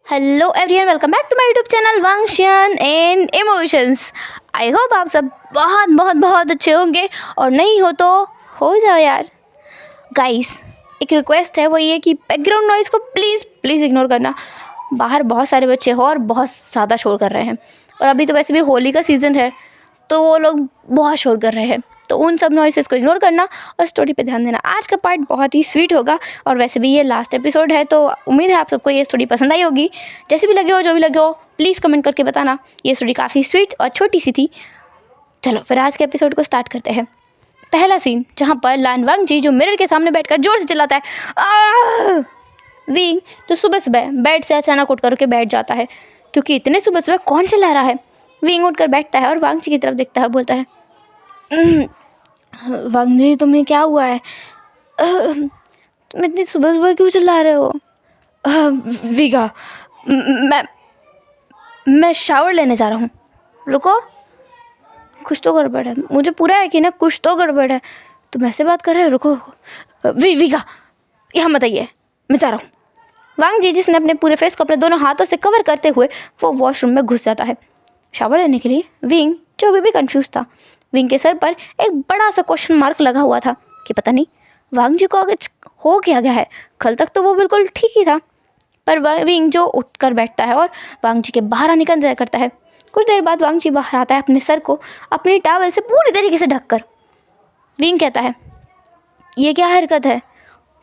Hello everyone, welcome back to my YouTube channel वांगशियन and emotions. I hope आप सब बहुत बहुत बहुत अच्छे होंगे, और नहीं हो तो हो जाओ यार। गाइस, एक रिक्वेस्ट है, वो ये कि बैकग्राउंड नॉइज़ को प्लीज़ प्लीज़ इग्नोर करना। बाहर बहुत सारे बच्चे हो और बहुत ज़्यादा शोर कर रहे हैं, और अभी तो वैसे भी होली का सीज़न है तो वो लोग बहुत शोर कर रहे हैं, तो उन सब नॉइसेस को इग्नोर करना और स्टोरी पे ध्यान देना। आज का पार्ट बहुत ही स्वीट होगा, और वैसे भी ये लास्ट एपिसोड है, तो उम्मीद है आप सबको ये स्टोरी पसंद आई होगी। जैसे भी लगे हो, जो भी लगे हो, प्लीज़ कमेंट करके बताना। ये स्टोरी काफ़ी स्वीट और छोटी सी थी। चलो फिर आज के एपिसोड को स्टार्ट करते हैं। पहला सीन, जहाँ पर लान वांगजी जो मिरर के सामने बैठकर जोर से चिल्लाता है, आह! विंग जो सुबह सुबह बेड से अचानक उठ करके बैठ जाता है, क्योंकि इतने सुबह सुबह कौन चिल्ला रहा है। विंग उठकर बैठता है और वांगजी की तरफ देखता है, बोलता है, वांगजी तुम्हें क्या हुआ है? तुम इतनी सुबह सुबह क्यों चिल्ला रहे हो? विगा, मैं मैं शावर लेने जा रहा हूँ। रुको, कुछ तो गड़बड़ है, मुझे पूरा यकीन है कुछ तो गड़बड़ है। तुम ऐसे बात कर रहे हो? रुको, विगा यहाँ मत आइए, मैं जा रहा हूँ। वांगजी, जिसने अपने पूरे फेस को अपने दोनों हाथों से कवर करते हुए वो वॉशरूम में घुस जाता है शावर लेने के लिए। विंग, जो अभी भी कंफ्यूज था, विंग के सर पर एक बड़ा सा क्वेश्चन मार्क लगा हुआ था कि पता नहीं वांगजी को आगे हो क्या गया है। कल तक तो वो बिल्कुल ठीक ही था, पर विंग जो उठकर बैठता है और वांगजी के बाहर आने का इंतजार करता है। कुछ देर बाद वांगजी बाहर आता है, अपने सर को अपनी टॉवल से पूरी तरीके से ढककर। विंग कहता है, ये क्या हरकत है?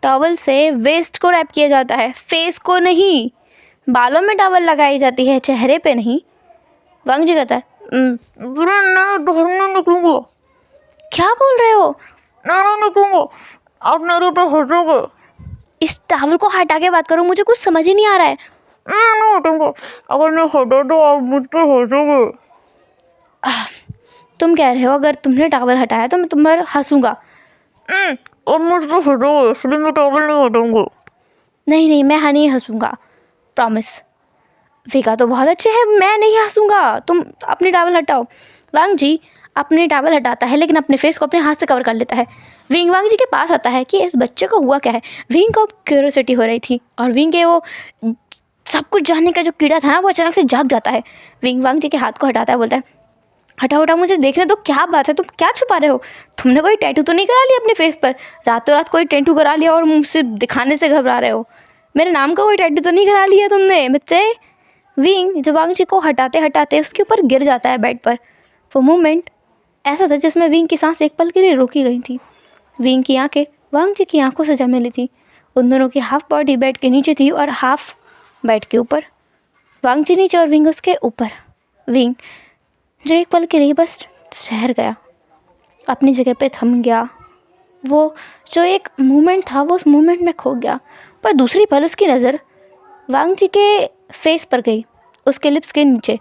टॉवल से वेस्ट को रैप किया जाता है, फेस को नहीं। बालों में टॉवल लगाई जाती है, चेहरे पे नहीं। वांगजी कहता है, बुरा ना, बाहर नहीं निकलूंगा। क्या बोल रहे हो? नहीं निकलूंगा, आप मेरे ऊपर हंसोगे। इस टॉवल को हटा के बात करो, मुझे कुछ समझ ही नहीं आ रहा है। नहीं हटूंगा, अगर मैं हटा तो आप मुझ पर हंसोगे। तुम कह रहे हो अगर तुमने टॉवल हटाया तो मैं तुम पर हंसूंगा? अब मुझ पर हंसोगे, इसलिए मैं टॉवल नहीं हटाऊंगा। नहीं नहीं, मैं नहीं हंसूंगा, प्रॉमिस। विगा तो बहुत अच्छे हैं, मैं नहीं हंसूंगा, तुम अपनी टॉवल हटाओ। वांगजी अपनी टॉवल हटाता है, लेकिन अपने फेस को अपने हाथ से कवर कर लेता है। विंग वांगजी के पास आता है कि इस बच्चे को हुआ क्या है। विंग को क्यूरियोसिटी हो रही थी, और विंग के वो सब कुछ जानने का जो कीड़ा था ना, वो अचानक से जाग जाता है। विंग वांगजी के हाथ को हटाता है, बोलता है, हटाओ हटाओ, मुझे देखने दो, क्या बात है, तुम क्या छुपा रहे हो? तुमने कोई टैटू तो नहीं करा लिया अपने फेस पर? रातों रात कोई टैटू करा लिया और मुझसे दिखाने से घबरा रहे हो? मेरे नाम का कोई टैटू तो नहीं करा लिया तुमने बच्चे? विंग जो वांगजी को हटाते हटाते उसके ऊपर गिर जाता है बेड पर। वो मोमेंट ऐसा था जिसमें विंग की सांस एक पल के लिए रोकी गई थी। विंग की आंखें वांगजी की आंखों से जा मिली थी। उन दोनों की हाफ बॉडी बेड के नीचे थी और हाफ बेड के ऊपर। वांगजी नीचे और विंग उसके ऊपर। विंग जो एक पल के लिए बस ठहर गया, अपनी जगह पे थम गया। वो जो एक मोमेंट था वो उस मोमेंट में खो गया। पर दूसरी पल उसकी नज़र वांगजी के फेस पर गई। उसके लिप्स के नीचे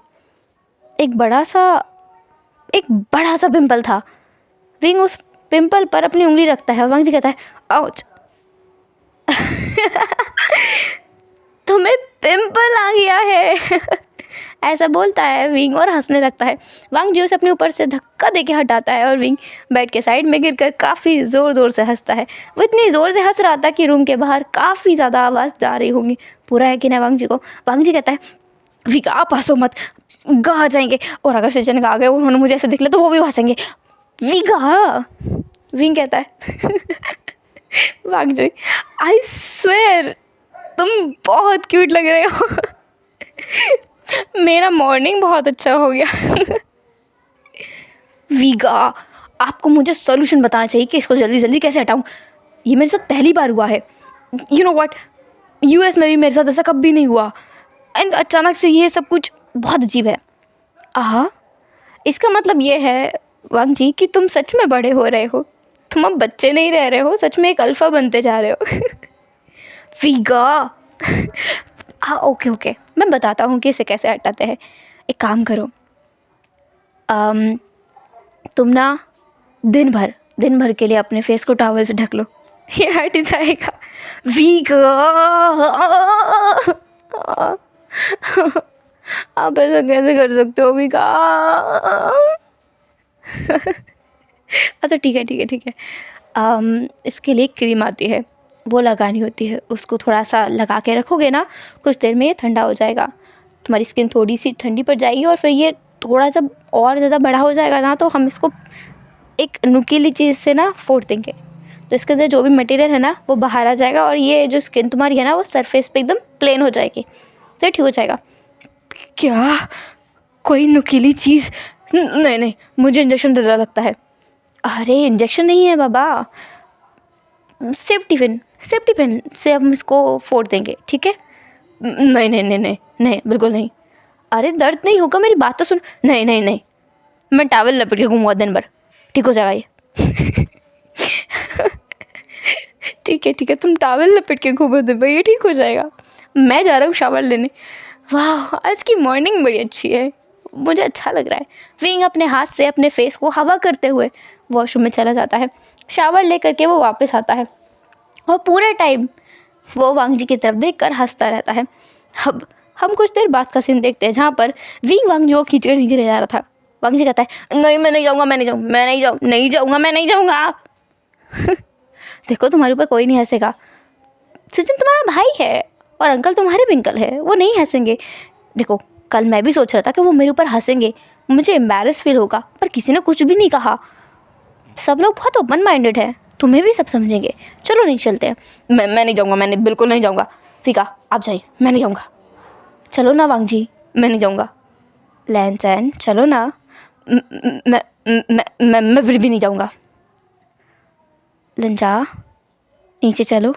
एक बड़ा सा पिंपल था। विंग उस पिंपल पर अपनी उंगली रखता है और वांगजी कहता है, आउच। तुम्हें पिंपल आ गया है। ऐसा बोलता है विंग और हंसने लगता है। वांगजी उसे अपने ऊपर से धक्का देके हटाता है और विंग बेड के साइड में गिरकर काफ़ी ज़ोर ज़ोर से हंसता है। वो इतनी ज़ोर से हंस रहा था कि रूम के बाहर काफ़ी ज़्यादा आवाज़ जा रही होगी। पूरा यकीन है वांगजी को। वांगजी कहता है, विगा आप हंसो मत, गा जाएंगे, और अगर सचिन गा गए उन्होंने मुझे ऐसे देख लिया तो वो भी हंसेंगे। विगा, विंग कहता है। वांगजी, आई स्वेयर तुम बहुत क्यूट लग रहे हो। मेरा मॉर्निंग बहुत अच्छा हो गया। विगा, आपको मुझे सॉल्यूशन बताना चाहिए कि इसको जल्दी जल्दी कैसे हटाऊं। ये मेरे साथ पहली बार हुआ है। यू नो व्हाट, यूएस में भी मेरे साथ ऐसा कभी नहीं हुआ, एंड अचानक से ये सब कुछ बहुत अजीब है। आहा, इसका मतलब ये है वांगजी कि तुम सच में बड़े हो रहे हो। तुम अब बच्चे नहीं रह रहे हो, सच में एक अल्फा बनते जा रहे हो। विगा, हाँ ओके ओके, मैं बताता हूँ कि इसे कैसे हटाते हैं। एक काम करो, तुम ना दिन भर के लिए अपने फेस को टॉवल से ढक लो, ये हट जाएगा। विगा, आप ऐसा कैसे कर सकते हो विगा? अच्छा ठीक है ठीक है ठीक है, इसके लिए क्रीम आती है, वो लगानी होती है। उसको थोड़ा सा लगा के रखोगे ना, कुछ देर में ये ठंडा हो जाएगा, तुम्हारी स्किन थोड़ी सी ठंडी पड़ जाएगी और फिर ये थोड़ा जब और ज़्यादा बड़ा हो जाएगा ना, तो हम इसको एक नुकीली चीज़ से ना फोड़ देंगे, तो इसके अंदर जो भी मटेरियल है ना वो बाहर आ जाएगा और ये जो स्किन तुम्हारी है ना वो सरफेस पे एकदम प्लेन हो जाएगी, तो ठीक हो जाएगा। क्या कोई नुकीली चीज़? नहीं नहीं, मुझे इंजेक्शन डर लगता है। अरे इंजेक्शन नहीं है बाबा, सेफ्टी पिन से हम इसको फोड़ देंगे, ठीक है? नहीं नहीं नहीं नहीं नहीं, बिल्कुल नहीं। अरे दर्द नहीं होगा, मेरी बात तो सुन। नहीं नहीं नहीं, मैं टॉवल लपेट के घूमूंगा दिन भर, ठीक हो जाएगा ये। ठीक है, तुम टॉवल लपेट के घूमो दिन भर, ये ठीक हो जाएगा। मैं जा रहा हूँ शावर लेने। वाह, आज की मॉर्निंग बड़ी अच्छी है, मुझे अच्छा लग रहा है। विंग अपने हाथ से अपने फेस को हवा करते हुए वॉशरूम में चला जाता है। शावर ले करके वो वापस आता है और पूरे टाइम वो वांग जी की तरफ देखकर हंसता रहता है। अब हम कुछ देर बाद का सीन देखते हैं, जहाँ पर विंग वांग जी को खींच कर नीचे ले जा रहा था। वांग जी कहता है, नहीं मैं नहीं जाऊँगा, मैं नहीं जाऊँगा। देखो तुम्हारे ऊपर कोई नहीं हंसेगा, सचिन तुम्हारा भाई है और अंकल तुम्हारे भी अंकल है, वो नहीं हंसेंगे। देखो कल मैं भी सोच रहा था कि वो मेरे ऊपर हंसेंगे, मुझे एम्बैरस फील होगा, पर किसी ने कुछ भी नहीं कहा। सब लोग बहुत ओपन माइंडेड है, तुम्हें भी सब समझेंगे। चलो नहीं चलते हैं। मैं नहीं जाऊँगा, मैंने बिल्कुल नहीं जाऊँगा। फीका आप जाइए, मैं नहीं जाऊँगा। चलो ना वांग जी, मैं नहीं जाऊँगा। लैन सैन चलो ना। मैं फिर भी नहीं जाऊँगा। लंजा नीचे चलो।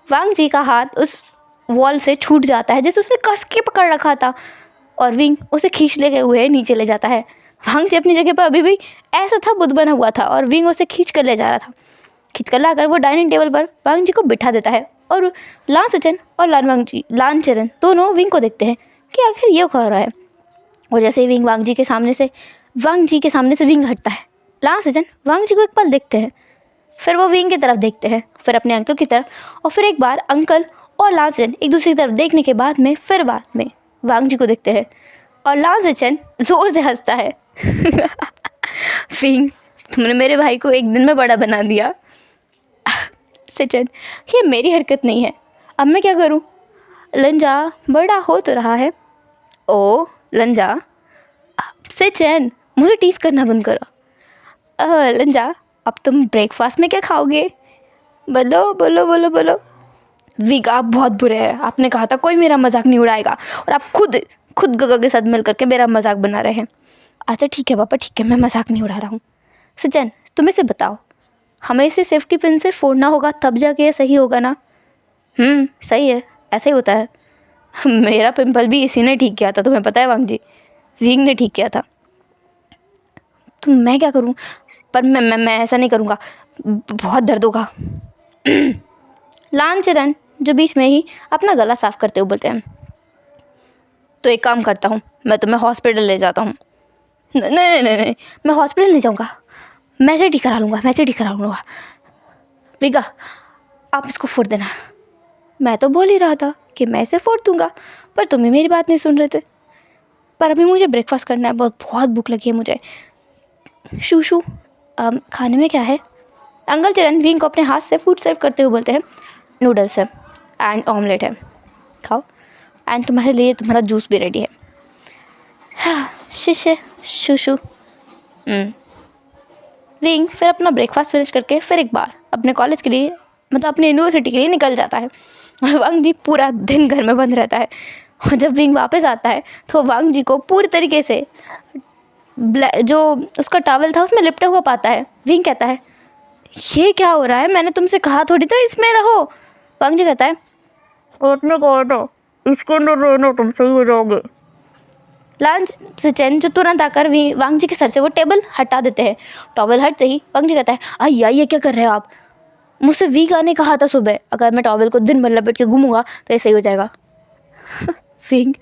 वांग जी का हाथ उस वॉल से छूट जाता है जैसे उसने कस के पकड़ रखा था, और विंग उसे खींच ले गए हुए नीचे ले जाता है। वांग जी अपनी जगह पर अभी भी ऐसा था बुद्ध बना हुआ था और विंग उसे खींच कर ले जा रहा था। खींच कर लाकर वो डाइनिंग टेबल पर वांग जी को बिठा देता है और लान सचन और लान चरण दोनों विंग को देखते हैं कि आखिर ये क्या हो रहा है। और जैसे ही विंग वांग जी के सामने से विंग हटता है, लान सचन वांग जी को एक पल देखते हैं, फिर वो विंग की तरफ देखते हैं, फिर अपने अंकल की तरफ, और फिर एक बार अंकल और लान सचन एक दूसरे की तरफ देखने के बाद में वांग जी को देखते हैं और लान सचन ज़ोर से हंसता है। विंग तुमने मेरे भाई को एक दिन में बड़ा बना दिया। सचन ये मेरी हरकत नहीं है, अब मैं क्या करूं? लंजा बड़ा हो तो रहा है। ओ लंजा। सचन मुझे टीस करना बंद करो। लंजा अब तुम ब्रेकफास्ट में क्या खाओगे? बोलो बोलो बोलो बोलो। विग आप बहुत बुरे हैं, आपने कहा था कोई मेरा मजाक नहीं उड़ाएगा और आप खुद गगा के साथ मिल करके मेरा मजाक बना रहे हैं। अच्छा ठीक है पापा, ठीक है, मैं मजाक नहीं उड़ा रहा हूँ। सचन तुम इसे बताओ, हमें इसे सेफ्टी पिन से फोड़ना होगा तब जाके ये सही होगा ना? सही है, ऐसा ही होता है। मेरा पिंपल भी इसी ने ठीक किया था, तुम्हें पता है वांग जी, विंग ने ठीक किया था। तो मैं क्या करूं? पर मैं ऐसा नहीं करूंगा, बहुत दर्द होगा। लान चरण जो बीच में ही अपना गला साफ करते हुए बोलते हैं, तो एक काम करता हूँ, मैं तुम्हें हॉस्पिटल ले जाता हूँ। नहीं, मैं हॉस्पिटल नहीं जाऊँगा, मैं से ठीक करा लूँगा। विगा आप इसको फोड़ देना। मैं तो बोल ही रहा था कि मैं इसे फोड़ दूँगा, पर तुम ही मेरी बात नहीं सुन रहे थे। पर अभी मुझे ब्रेकफास्ट करना है, बहुत भूख लगी है मुझे। शू खाने में क्या है? अंकल चरण विंग को अपने हाथ से फूड सर्व करते हुए बोलते हैं, नूडल्स है एंड ऑमलेट है, खाओ, एंड तुम्हारे लिए तुम्हारा जूस भी रेडी है। हाँ शिशे शू विंग फिर अपना ब्रेकफास्ट फिनिश करके फिर एक बार अपने कॉलेज के लिए, मतलब अपने यूनिवर्सिटी के लिए निकल जाता है। वांग जी पूरा दिन घर में बंद रहता है और जब विंग वापस आता है तो वांग जी को पूरी तरीके से जो उसका टॉवल था उसमें लिपटा हुआ पाता है। विंग कहता है, ये क्या हो रहा है? मैंने तुमसे कहा थोड़ी था इसमें रहो। वांग जी कहता है, आपने कहा था इसके अंदर रहना, तुम सही हो जाओगे। लान सचन जो तुरंत आकर वांग जी के सर से वो टेबल हटा देते हैं। टॉवल हटते ही वांग जी कहता है, आइया ये क्या कर रहे हो आप? मुझसे वीगा ने कहा था सुबह, अगर मैं टॉवल को दिन भर लपेट के घूमूंगा तो ये सही हो जाएगा। विंग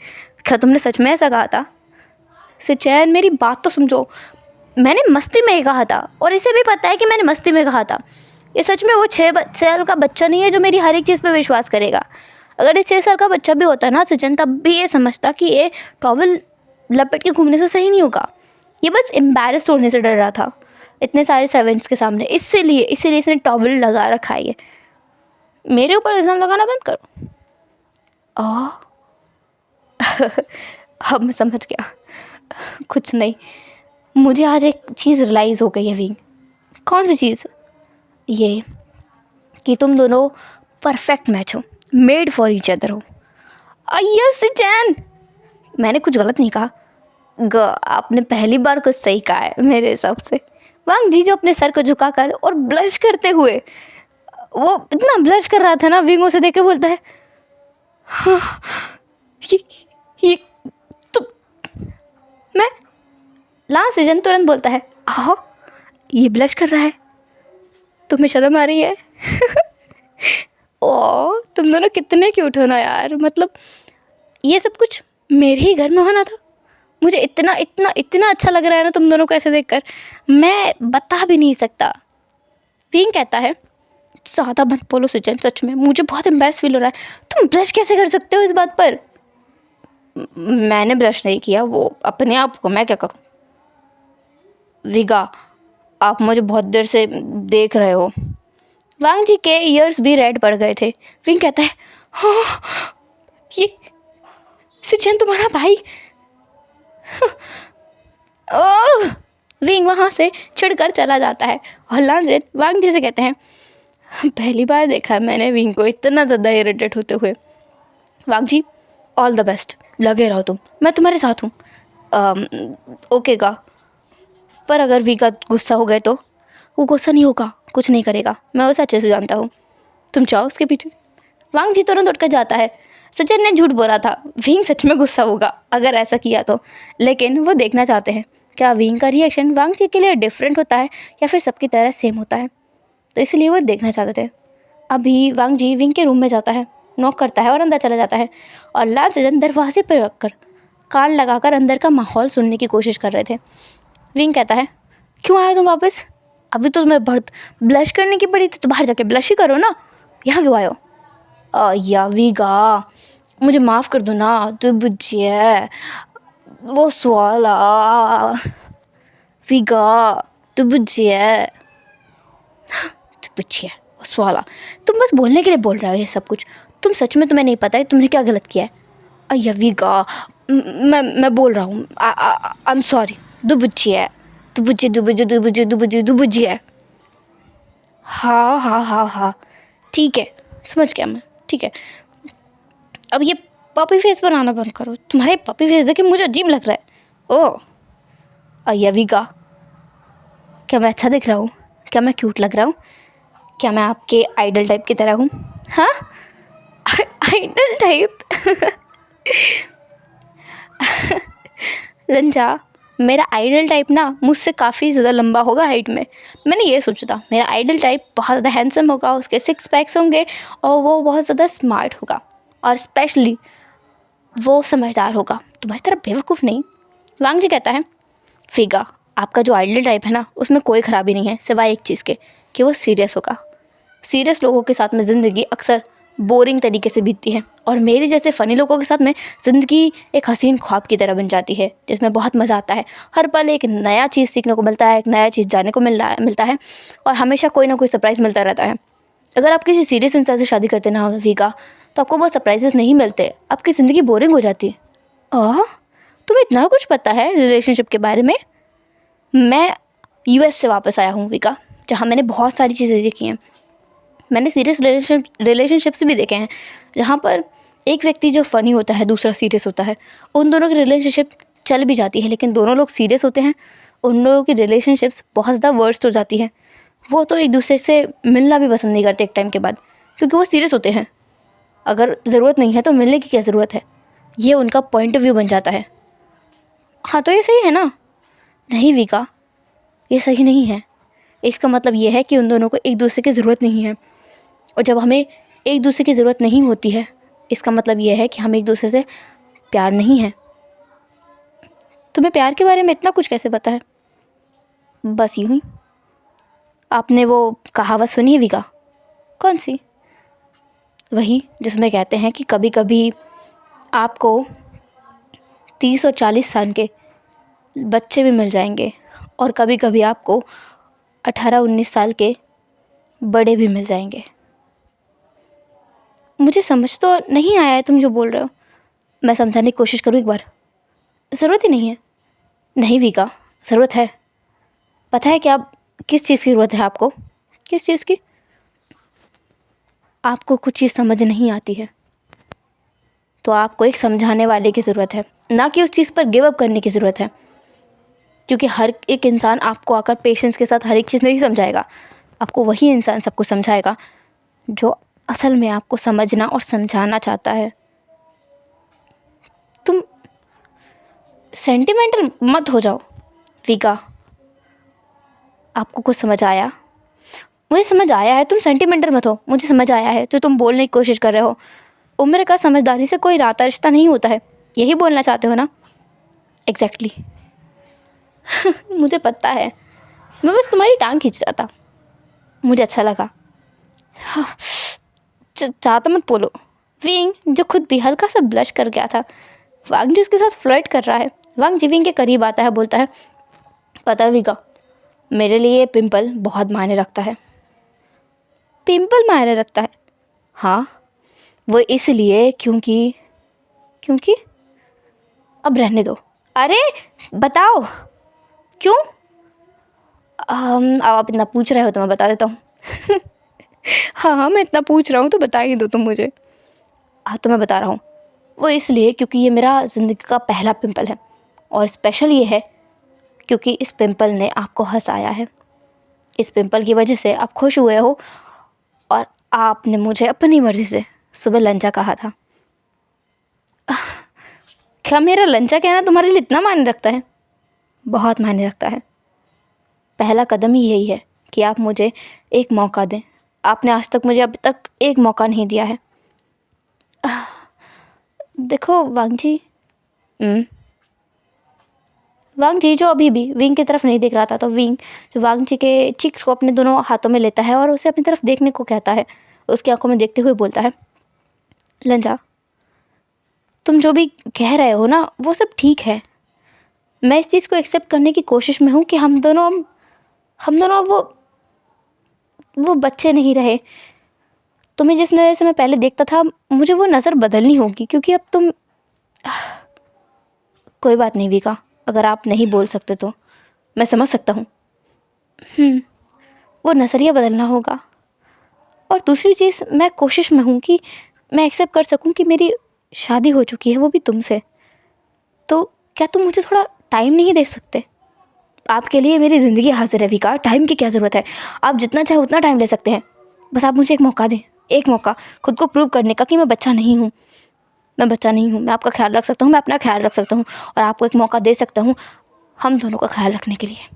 क्या तुमने सच में ऐसा कहा था? सचैन मेरी बात तो समझो, मैंने मस्ती में ही कहा था और इसे भी पता है कि मैंने मस्ती में कहा था। ये सच में वो 6 साल का बच्चा नहीं है जो मेरी हर एक चीज़ पे विश्वास करेगा। अगर ये 6 साल का बच्चा भी होता ना सचिन, तब भी ये समझता कि ये टॉवल लपेट के घूमने से सही नहीं होगा। ये बस एम्बैरस होने से डर रहा था इतने सारे सर्वेंट्स के सामने, इसीलिए इसने टॉवल लगा रखा है। मेरे ऊपर इल्ज़ाम लगाना बंद करो। ओह अब मैं समझ गया, कुछ नहीं। मुझे आज एक चीज़ रियलाइज़ हो गई है विंग। कौन सी चीज़? ये कि तुम दोनों परफेक्ट मैच हो, मेड फॉर ईच अदर हो। यस चैन, मैंने कुछ गलत नहीं कहा। आपने पहली बार कुछ सही कहा है मेरे हिसाब से। वांग जी जो अपने सर को झुकाकर और ब्लश करते हुए, वो इतना ब्लश कर रहा था ना, विंग उसे देख के बोलता है हाँ, ये तो मैं। लास्ट सीजन तुरंत बोलता है आहो ये ब्लश कर रहा है, तुम्हें शर्म आ रही है? ओ तुम दोनों कितने क्यूट हो ना यार। मतलब ये सब कुछ मेरे ही घर में होना था। मुझे इतना इतना इतना अच्छा लग रहा है ना तुम दोनों को ऐसे देखकर, मैं बता भी नहीं सकता। विंग कहता है ज़्यादा मत बोलो सुजन, सच में मुझे बहुत एम्बैरेस फील हो रहा है। तुम ब्लश कैसे कर सकते हो इस बात पर? मैंने ब्लश नहीं किया, वो अपने आप को, मैं क्या करूँ? विगा आप मुझे बहुत देर से देख रहे हो। वांग जी के ईयर्स भी रेड पड़ गए थे। विंग कहता है हाँ ये सुजन तुम्हारा भाई। ओह विंग वहाँ से छिड़कर चला जाता है और लांजेन वांग जी से कहते हैं पहली बार देखा है मैंने विंग को इतना ज़्यादा इरिटेट होते हुए। वांग जी ऑल द बेस्ट, लगे रहो तुम, मैं तुम्हारे साथ हूँ। ओके का, पर अगर वी का गुस्सा हो गए तो? वो गुस्सा नहीं होगा, कुछ नहीं करेगा, मैं उसे अच्छे से जानता हूँ। तुम चाहो उसके पीछे। वांग जी तुरंत उठकर जाता है। सचिन ने झूठ बोला था, विंग सच में गुस्सा होगा अगर ऐसा किया तो, लेकिन वो देखना चाहते हैं क्या विंग का रिएक्शन वांग जी के लिए डिफरेंट होता है या फिर सबकी तरह सेम होता है, तो इसलिए वो देखना चाहते थे। अभी वांग जी विंग के रूम में जाता है, नॉक करता है और अंदर चला जाता है और लाल सजन दरवाजे पर रखकर कान लगाकर अंदर का माहौल सुनने की कोशिश कर रहे थे। विंग कहता है क्यों आए तुम वापस? अभी तो तुम्हें बहुत ब्लश करने की पड़ी थी, तो बाहर जाके ब्लश ही करो ना, यहाँ क्यों आए हो? या विगा मुझे माफ़ कर दो ना, तू बुझिए वो सवाल विगा तू बुझिए पूछिए उस वाला। तुम बस बोलने के लिए बोल रहे हो ये सब कुछ, तुम सच में तुम्हें नहीं पता है तुमने क्या गलत किया है? अय्या विगा मैं बोल रहा हूँ, आई एम सॉरी। दुबुझिए दुबुझिए दुबुझिए दुबुझिए दुबुझिए दुबुझिए। हाँ हाँ हाँ हाँ ठीक है, समझ गया मैं, ठीक है। अब ये पपी फेस बनाना बंद करो, तुम्हारे पपी फेस देख के मुझे अजीब लग रहा है। ओह अय्या विगा, क्या मैं अच्छा दिख रहा हूँ? क्या मैं क्यूट लग रहा हूँ? क्या मैं आपके आइडल टाइप की तरह हूँ? हाँ आइडल टाइप? लंजा मेरा आइडल टाइप ना मुझसे काफ़ी ज़्यादा लंबा होगा हाइट में। मैंने ये सोचा था मेरा आइडल टाइप बहुत ज़्यादा हैंडसम होगा, उसके 6 पैक्स होंगे और वो बहुत ज़्यादा स्मार्ट होगा और स्पेशली वो समझदार होगा, तुम्हारी तरह बेवकूफ़ नहीं। वांग जी कहता है फिगा आपका जो आइडल टाइप है ना उसमें कोई ख़राबी नहीं है सिवाय एक चीज़ के कि वो सीरियस होगा। सीरियस लोगों के साथ में ज़िंदगी अक्सर बोरिंग तरीके से बीतती है और मेरे जैसे फ़नी लोगों के साथ में ज़िंदगी एक हसीन ख्वाब की तरह बन जाती है जिसमें बहुत मज़ा आता है। हर पल एक नया चीज़ सीखने को मिलता है, एक नया चीज़ जानने को मिलता है और हमेशा कोई ना कोई सरप्राइज़ मिलता रहता है। अगर आप किसी सीरियस इंसान से शादी करते ना वीगा तो आपको वो सरप्राइजेस नहीं मिलते, आपकी ज़िंदगी बोरिंग हो जाती है। ओह तुम्हें इतना कुछ पता है रिलेशनशिप के बारे में? मैं यूएस से वापस आया हूँ वीगा, जहाँ मैंने बहुत सारी चीज़ें देखी हैं। मैंने सीरियस रिलेशनशिप्स भी देखे हैं जहाँ पर एक व्यक्ति जो फ़नी होता है दूसरा सीरियस होता है, उन दोनों की रिलेशनशिप चल भी जाती है, लेकिन दोनों लोग सीरियस होते हैं उन लोगों की रिलेशनशिप्स बहुत ज़्यादा वर्स्ट हो जाती है। वो तो एक दूसरे से मिलना भी पसंद नहीं करते एक टाइम के बाद, क्योंकि वो सीरियस होते हैं। अगर ज़रूरत नहीं है तो मिलने की क्या ज़रूरत है, ये उनका पॉइंट ऑफ व्यू बन जाता है। हाँ तो ये सही है ना? नहीं विका, ये सही नहीं है। इसका मतलब ये है कि उन दोनों को एक दूसरे की ज़रूरत नहीं है, और जब हमें एक दूसरे की ज़रूरत नहीं होती है इसका मतलब ये है कि हम एक दूसरे से प्यार नहीं है। तुम्हें प्यार के बारे में इतना कुछ कैसे पता है? बस यूँ ही। आपने वो कहावत सुनी है विका? कौन सी? वही जिसमें कहते हैं कि कभी कभी आपको 30 और 40 साल के बच्चे भी मिल जाएंगे और कभी कभी आपको 18-19 साल के बड़े भी मिल जाएंगे। मुझे समझ तो नहीं आया है तुम जो बोल रहे हो। मैं समझाने की कोशिश करूँ एक बार। ज़रूरत ही नहीं है। नहीं विका, ज़रूरत है। पता है क्या किस चीज़ की ज़रूरत है आपको? किस चीज़ की? आपको कुछ चीज़ समझ नहीं आती है तो आपको एक समझाने वाले की ज़रूरत है, ना कि उस चीज़ पर गिव अप करने की ज़रूरत है। क्योंकि हर एक इंसान आपको आकर पेशेंस के साथ हर एक चीज़ नहीं समझाएगा। आपको वही इंसान सब कुछ समझाएगा जो असल में आपको समझना और समझाना चाहता है। तुम सेंटिमेंटल मत हो जाओ विका। आपको कुछ समझ आया? मुझे समझ आया है। तुम सेंटिमेंटल मत हो। मुझे समझ आया है जो तुम बोलने की कोशिश कर रहे हो। उम्र का समझदारी से कोई नाता रिश्ता नहीं होता है, यही बोलना चाहते हो ना? एग्जैक्टली मुझे पता है। मैं बस तुम्हारी टांग खींच रहा था, मुझे अच्छा लगा। हाँ, ज़्यादा मत बोलो। विंग जो खुद भी हल्का सा ब्लश कर गया था, वांग जी उसके साथ फ्लर्ट कर रहा है। वांग जी विंग के करीब आता है, बोलता है, पता है विका, मेरे लिए ये पिंपल बहुत मायने रखता है। पिंपल मायने रखता है? हाँ, वो इसलिए क्योंकि अब रहने दो। अरे बताओ क्यों? अब आप इतना पूछ रहे हो तो मैं बता देता हूँ हाँ, मैं इतना पूछ रहा हूँ तो बता ही दो तुम मुझे। हाँ, तो मैं बता रहा हूँ। वो इसलिए क्योंकि ये मेरा ज़िंदगी का पहला पिंपल है, और स्पेशल ये है क्योंकि इस पिंपल ने आपको हंसाया है। इस पिंपल की वजह से आप खुश हुए हो, और आपने मुझे अपनी मर्ज़ी से सुबह लंचा कहा था। क्या मेरा लंचा कहना तुम्हारे लिए इतना मायने रखता है? बहुत मायने रखता है। पहला कदम ही यही है कि आप मुझे एक मौका दें। आपने आज तक मुझे अभी तक एक मौका नहीं दिया है। देखो वांग जी, वांग जी जो अभी भी विंग की तरफ नहीं देख रहा था, तो विंग जो वांग जी के चिक्स को अपने दोनों हाथों में लेता है और उसे अपनी तरफ देखने को कहता है। उसकी आंखों में देखते हुए बोलता है, लंजा, तुम जो भी कह रहे हो ना वो सब ठीक है। मैं इस चीज़ को एक्सेप्ट करने की कोशिश में हूँ कि हम दोनों अब वो बच्चे नहीं रहे। तुम्हें जिस नज़र से मैं पहले देखता था, मुझे वो नज़र बदलनी होगी, क्योंकि अब तुम कोई बात नहीं विका, अगर आप नहीं बोल सकते तो मैं समझ सकता हूँ। वो नज़रिया बदलना होगा। और दूसरी चीज़, मैं कोशिश में हूँ कि मैं एक्सेप्ट कर सकूँ कि मेरी शादी हो चुकी है, वो भी तुमसे। तो क्या तुम मुझे थोड़ा टाइम नहीं दे सकते? आपके लिए मेरी ज़िंदगी हाजिर है विका, टाइम की क्या ज़रूरत है? आप जितना चाहे उतना टाइम ले सकते हैं। बस आप मुझे एक मौका दें, एक मौका खुद को प्रूव करने का कि मैं बच्चा नहीं हूँ। मैं बच्चा नहीं हूँ, मैं आपका ख्याल रख सकता हूँ, मैं अपना ख्याल रख सकता हूँ, और आपको एक मौका दे सकता हूँ हम दोनों का ख्याल रखने के लिए।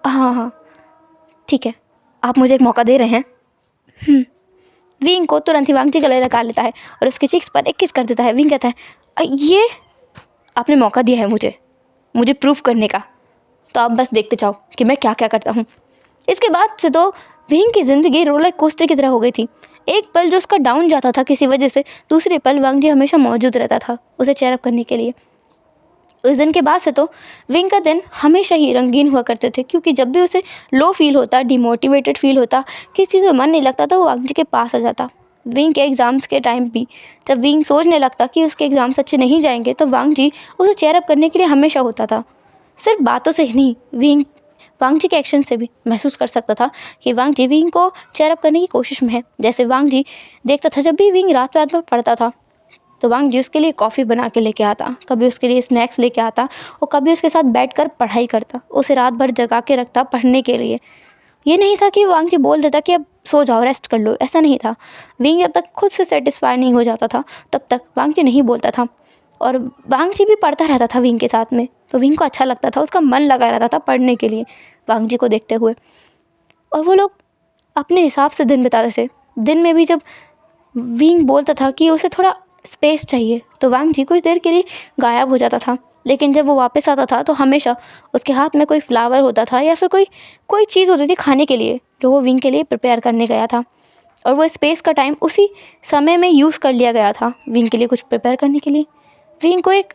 हाँ हाँ, ठीक है, आप मुझे एक मौका दे रहे हैं। विंग को तुरंत ही वांग जी गले लगा लेता है और उसके चिक्स पर एक किस कर देता है। विंग कहता है, ये आपने मौका दिया है मुझे प्रूफ करने का, तो आप बस देखते जाओ कि मैं क्या क्या करता हूँ। इसके बाद से तो विंग की ज़िंदगी रोलर कोस्टर की तरह हो गई थी। एक पल जो उसका डाउन जाता था किसी वजह से, दूसरे पल वांग जी हमेशा मौजूद रहता था उसे चेयर अप करने के लिए। उस दिन के बाद से तो विंग का दिन हमेशा ही रंगीन हुआ करते थे, क्योंकि जब भी उसे लो फील होता, डिमोटिवेटेड फील होता, किसी चीज़ में मन नहीं लगता, तो वो वांग जी के पास आ जाता। विंग के एग्ज़ाम्स के टाइम भी जब विंग सोचने लगता कि उसके एग्ज़ाम्स अच्छे नहीं जाएंगे, तो वांग जी उसे चेयर अप करने के लिए हमेशा होता था। सिर्फ बातों से ही नहीं, विंग वांग जी के एक्शन से भी महसूस कर सकता था कि वांग जी विंग को चेयर अप करने की कोशिश में है। जैसे वांग जी देखता था जब भी विंग रात रात में पढ़ता था, तो वांग जी उसके लिए कॉफ़ी बना के लेके आता, कभी उसके लिए स्नैक्स लेके आता, और कभी उसके साथ बैठकर पढ़ाई करता, उसे रात भर जगा के रखता पढ़ने के लिए। ये नहीं था कि वांग जी बोल देता कि अब सो जाओ, रेस्ट कर लो, ऐसा नहीं था। विंग जब तक खुद से सेटिस्फाई नहीं हो जाता था तब तक वांग जी नहीं बोलता था, और वांग जी भी पढ़ता रहता था विंग के साथ में, तो विंग को अच्छा लगता था, उसका मन लगा रहता था पढ़ने के लिए वांग जी को देखते हुए। और वो लोग अपने हिसाब से दिन बिताते थे। दिन में भी जब विंग बोलता था कि उसे थोड़ा स्पेस चाहिए, तो वांग जी कुछ देर के लिए गायब हो जाता था, लेकिन जब वो वापस आता था तो हमेशा उसके हाथ में कोई फ्लावर होता था या फिर कोई चीज़ होती थी खाने के लिए जो वो विंग के लिए प्रिपेयर करने गया था। और वो स्पेस का टाइम उसी समय में यूज़ कर लिया गया था विंग के लिए कुछ प्रिपेयर करने के लिए। विंग को एक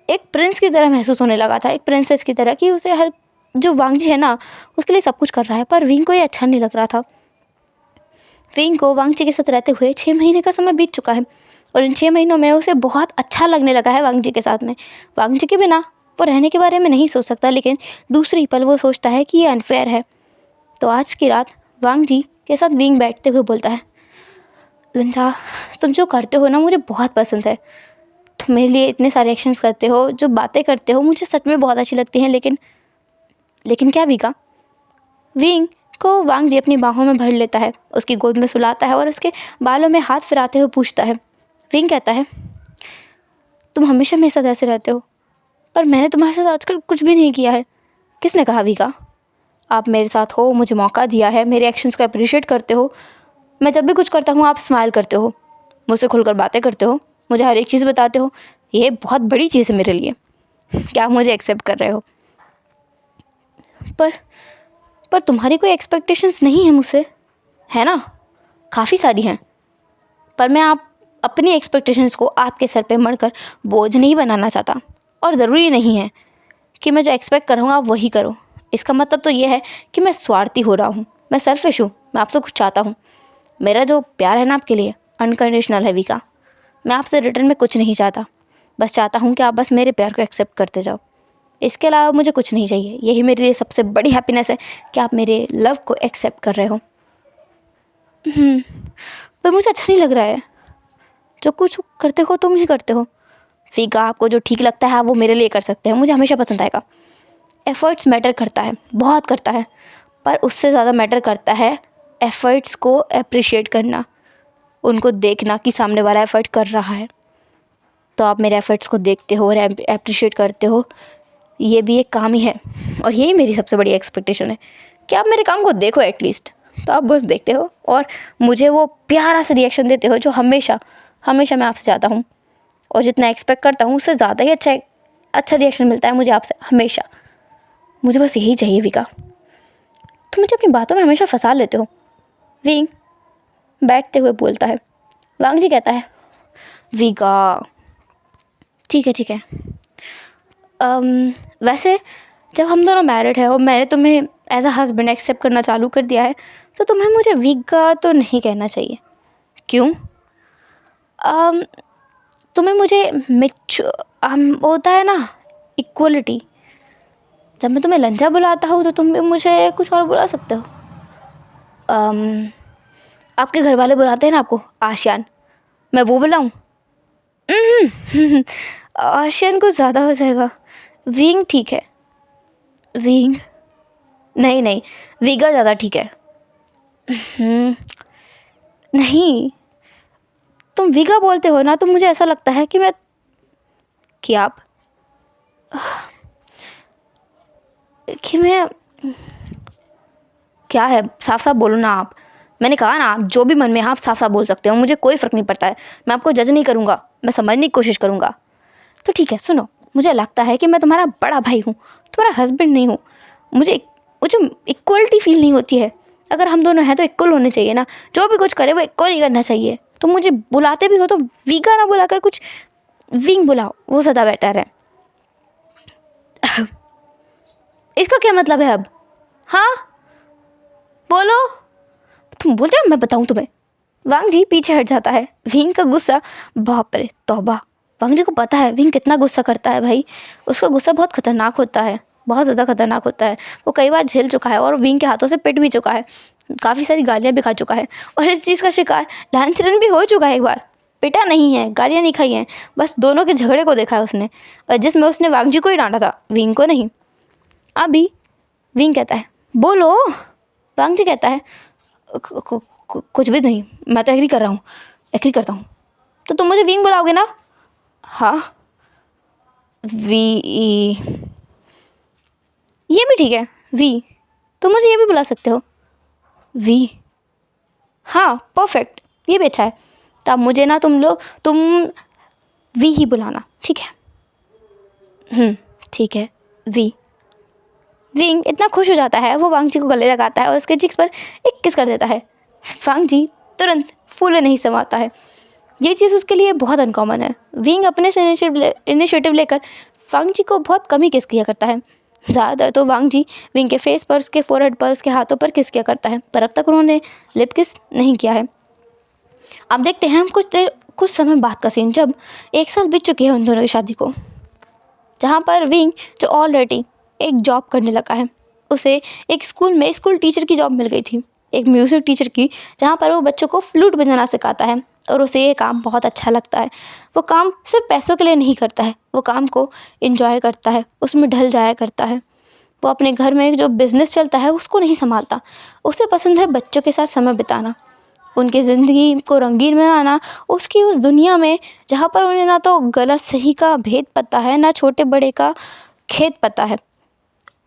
एक प्रिंस की तरह महसूस होने लगा था, एक प्रिंसेस की तरह, कि उसे हर जो वांग जी है ना उसके लिए सब कुछ कर रहा है, पर विंग को ये अच्छा नहीं लग रहा था। विंग को वांगजी के साथ रहते हुए 6 महीने का समय बीत चुका है और इन 6 महीनों में उसे बहुत अच्छा लगने लगा है वांगजी के साथ में। वांगजी के बिना वो रहने के बारे में नहीं सोच सकता, लेकिन दूसरी पल वो सोचता है कि ये अनफेयर है। तो आज की रात वांगजी के साथ विंग बैठते हुए बोलता है, लंजा, तुम जो करते हो ना मुझे बहुत पसंद है। तुम मेरे लिए इतने सारे एक्शंस करते हो, जो बातें करते हो मुझे सच में बहुत अच्छी लगती हैं, लेकिन क्या विगा? विंग को वांगजी अपनी बाहों में भर लेता है, उसकी गोद में सुलाता है और उसके बालों में हाथ फिराते हुए पूछता है। विंग कहता है, तुम हमेशा मेरे साथ ऐसे रहते हो, पर मैंने तुम्हारे साथ आजकल कुछ भी नहीं किया है। किसने कहा विगा? आप मेरे साथ हो, मुझे मौका दिया है, मेरे एक्शंस को अप्रिशिएट करते हो। मैं जब भी कुछ करता हूँ आप स्माइल करते हो, मुझसे खुलकर बातें करते हो, मुझे हर एक चीज़ बताते हो। ये बहुत बड़ी चीज़ है मेरे लिए। क्या आप मुझे एक्सेप्ट कर रहे हो? पर तुम्हारी कोई एक्सपेक्टेशंस नहीं है मुझसे, है ना? काफ़ी सारी हैं, पर मैं अपनी एक्सपेक्टेशंस को आपके सर पे मढ़कर बोझ नहीं बनाना चाहता। और ज़रूरी नहीं है कि मैं जो एक्सपेक्ट करूँगा आप वही करो। इसका मतलब तो ये है कि मैं स्वार्थी हो रहा हूँ, मैं सेल्फिश हूँ, मैं आपसे कुछ चाहता हूँ। मेरा जो प्यार है ना आपके लिए अनकंडीशनल है विका। मैं आपसे रिटर्न में कुछ नहीं चाहता, बस चाहता हूँ कि आप बस मेरे प्यार को एक्सेप्ट करते जाओ। इसके अलावा मुझे कुछ नहीं चाहिए। यही मेरे लिए सबसे बड़ी हैप्पीनेस है कि आप मेरे लव को एक्सेप्ट कर रहे हो। पर मुझे अच्छा नहीं लग रहा है। जो कुछ करते हो तुम ही करते हो विका। आपको जो ठीक लगता है आप वो मेरे लिए कर सकते हैं, मुझे हमेशा पसंद आएगा। एफ़र्ट्स मैटर करता है, बहुत करता है, पर उससे ज़्यादा मैटर करता है एफ़र्ट्स को अप्रिशिएट करना, उनको देखना कि सामने वाला एफ़र्ट कर रहा है। तो आप मेरे एफ़र्ट्स को देखते हो और अप्रिशिएट करते हो, ये भी एक काम ही है। और यही मेरी सबसे बड़ी एक्सपेक्टेशन है कि आप मेरे काम को देखो एटलीस्ट। तो आप बस देखते हो और मुझे वो प्यारा सा रिएक्शन देते हो जो हमेशा हमेशा मैं आपसे चाहता हूँ। और जितना एक्सपेक्ट करता हूँ उससे ज़्यादा ही अच्छा रिएक्शन मिलता है मुझे आपसे हमेशा। मुझे बस यही चाहिए विका। तुम मुझे अपनी बातों में हमेशा फंसा लेते हो। विंग बैठते हुए बोलता है। वांगजी कहता है, विका ठीक है। वैसे जब हम दोनों मैरिड हैं और मैंने तुम्हें एज अ हस्बैंड एक्सेप्ट करना चालू कर दिया है, तो तुम्हें मुझे विका तो नहीं कहना चाहिए। क्यों? तुम्हें मुझे होता है ना इक्वलिटी। जब मैं तुम्हें लंजा बुलाता हूँ तो तुम भी मुझे कुछ और बुला सकते हो। आपके घर वाले बुलाते हैं ना आपको आशियान, मैं वो बुलाऊँ? आशियान कुछ ज़्यादा हो जाएगा। विंग ठीक है। विंग नहीं, विगा ज़्यादा ठीक है। नहीं, तुम विगा बोलते हो ना तो मुझे ऐसा लगता है कि मैं क्या है, साफ साफ बोलो ना आप। मैंने कहा ना आप जो भी मन में आप साफ साफ बोल सकते हो, मुझे कोई फ़र्क नहीं पड़ता है। मैं आपको जज नहीं करूँगा, मैं समझने की कोशिश करूँगा। तो ठीक है सुनो, मुझे लगता है कि मैं तुम्हारा बड़ा भाई हूँ, तुम्हारा हस्बैंड नहीं हूँ। मुझे इक्वलिटी फील नहीं होती है। अगर हम दोनों हैं तो इक्वल होने चाहिए ना, जो भी कुछ करे वो इक्वल ही करना चाहिए। तो मुझे बुलाते भी हो तो वीगा ना बुलाकर कुछ विंग बुलाओ, वो ज़्यादा बेटर है। इसका क्या मतलब है अब? हाँ बोलो, तुम बोल रहे हो मैं बताऊँ तुम्हें? वांगजी पीछे हट जाता है। विंग का गुस्सा, बाप रे तौबा। वांगजी को पता है विंग कितना गुस्सा करता है भाई। उसका गुस्सा बहुत खतरनाक होता है, बहुत ज़्यादा खतरनाक होता है। वो कई बार झेल चुका है और विंग के हाथों से पिट भी चुका है, काफ़ी सारी गालियाँ भी खा चुका है और इस चीज़ का शिकार लांछन भी हो चुका है। एक बार पिटा नहीं है, गालियाँ नहीं खाई हैं, बस दोनों के झगड़े को देखा है उसने, और जिसमें उसने वांगजी को ही डांटा था, विंग को नहीं। अभी विंग कहता है बोलो। वांगजी कहता है कुछ भी नहीं, मैं तो एग्री करता हूँ। तो तुम मुझे विंग बुलाओगे ना? हाँ वी, ये भी ठीक है वी, तुम मुझे ये भी बुला सकते हो वी। हाँ परफेक्ट, ये भी अच्छा है। तो अब मुझे ना तुम वी ही बुलाना, ठीक है? ठीक है वी। विंग इतना खुश हो जाता है, वो वांगजी को गले लगाता है और उसके चिक्स पर एक किस कर देता है। वांगजी तुरंत फूले नहीं समाता है। ये चीज़ उसके लिए बहुत अनकॉमन है। विंग अपने से इनिशिएटिव लेकर वांगजी को बहुत कम ही किस किया करता है। ज़्यादातर तो वांग जी विंग के फेस पर, उसके फोरहेड पर, उसके हाथों पर किस किया करता है, पर अब तक उन्होंने लिप किस नहीं किया है। अब देखते हैं हम कुछ समय बाद का सीन, जब 1 साल बीत चुकी है उन दोनों की शादी को, जहाँ पर विंग जो ऑलरेडी एक जॉब करने लगा है, उसे एक स्कूल में स्कूल टीचर की जॉब मिल गई थी, एक म्यूज़िक टीचर की, जहाँ पर वो बच्चों को फ्लूट बजाना सिखाता है और उसे ये काम बहुत अच्छा लगता है। वो काम सिर्फ पैसों के लिए नहीं करता है, वो काम को एंजॉय करता है, उसमें ढल जाया करता है। वो अपने घर में जो बिज़नेस चलता है उसको नहीं संभालता, उसे पसंद है बच्चों के साथ समय बिताना, उनकी ज़िंदगी को रंगीन बनाना, उसकी उस दुनिया में जहाँ पर उन्हें ना तो गलत सही का भेद पता है, ना छोटे बड़े का खेद पता है।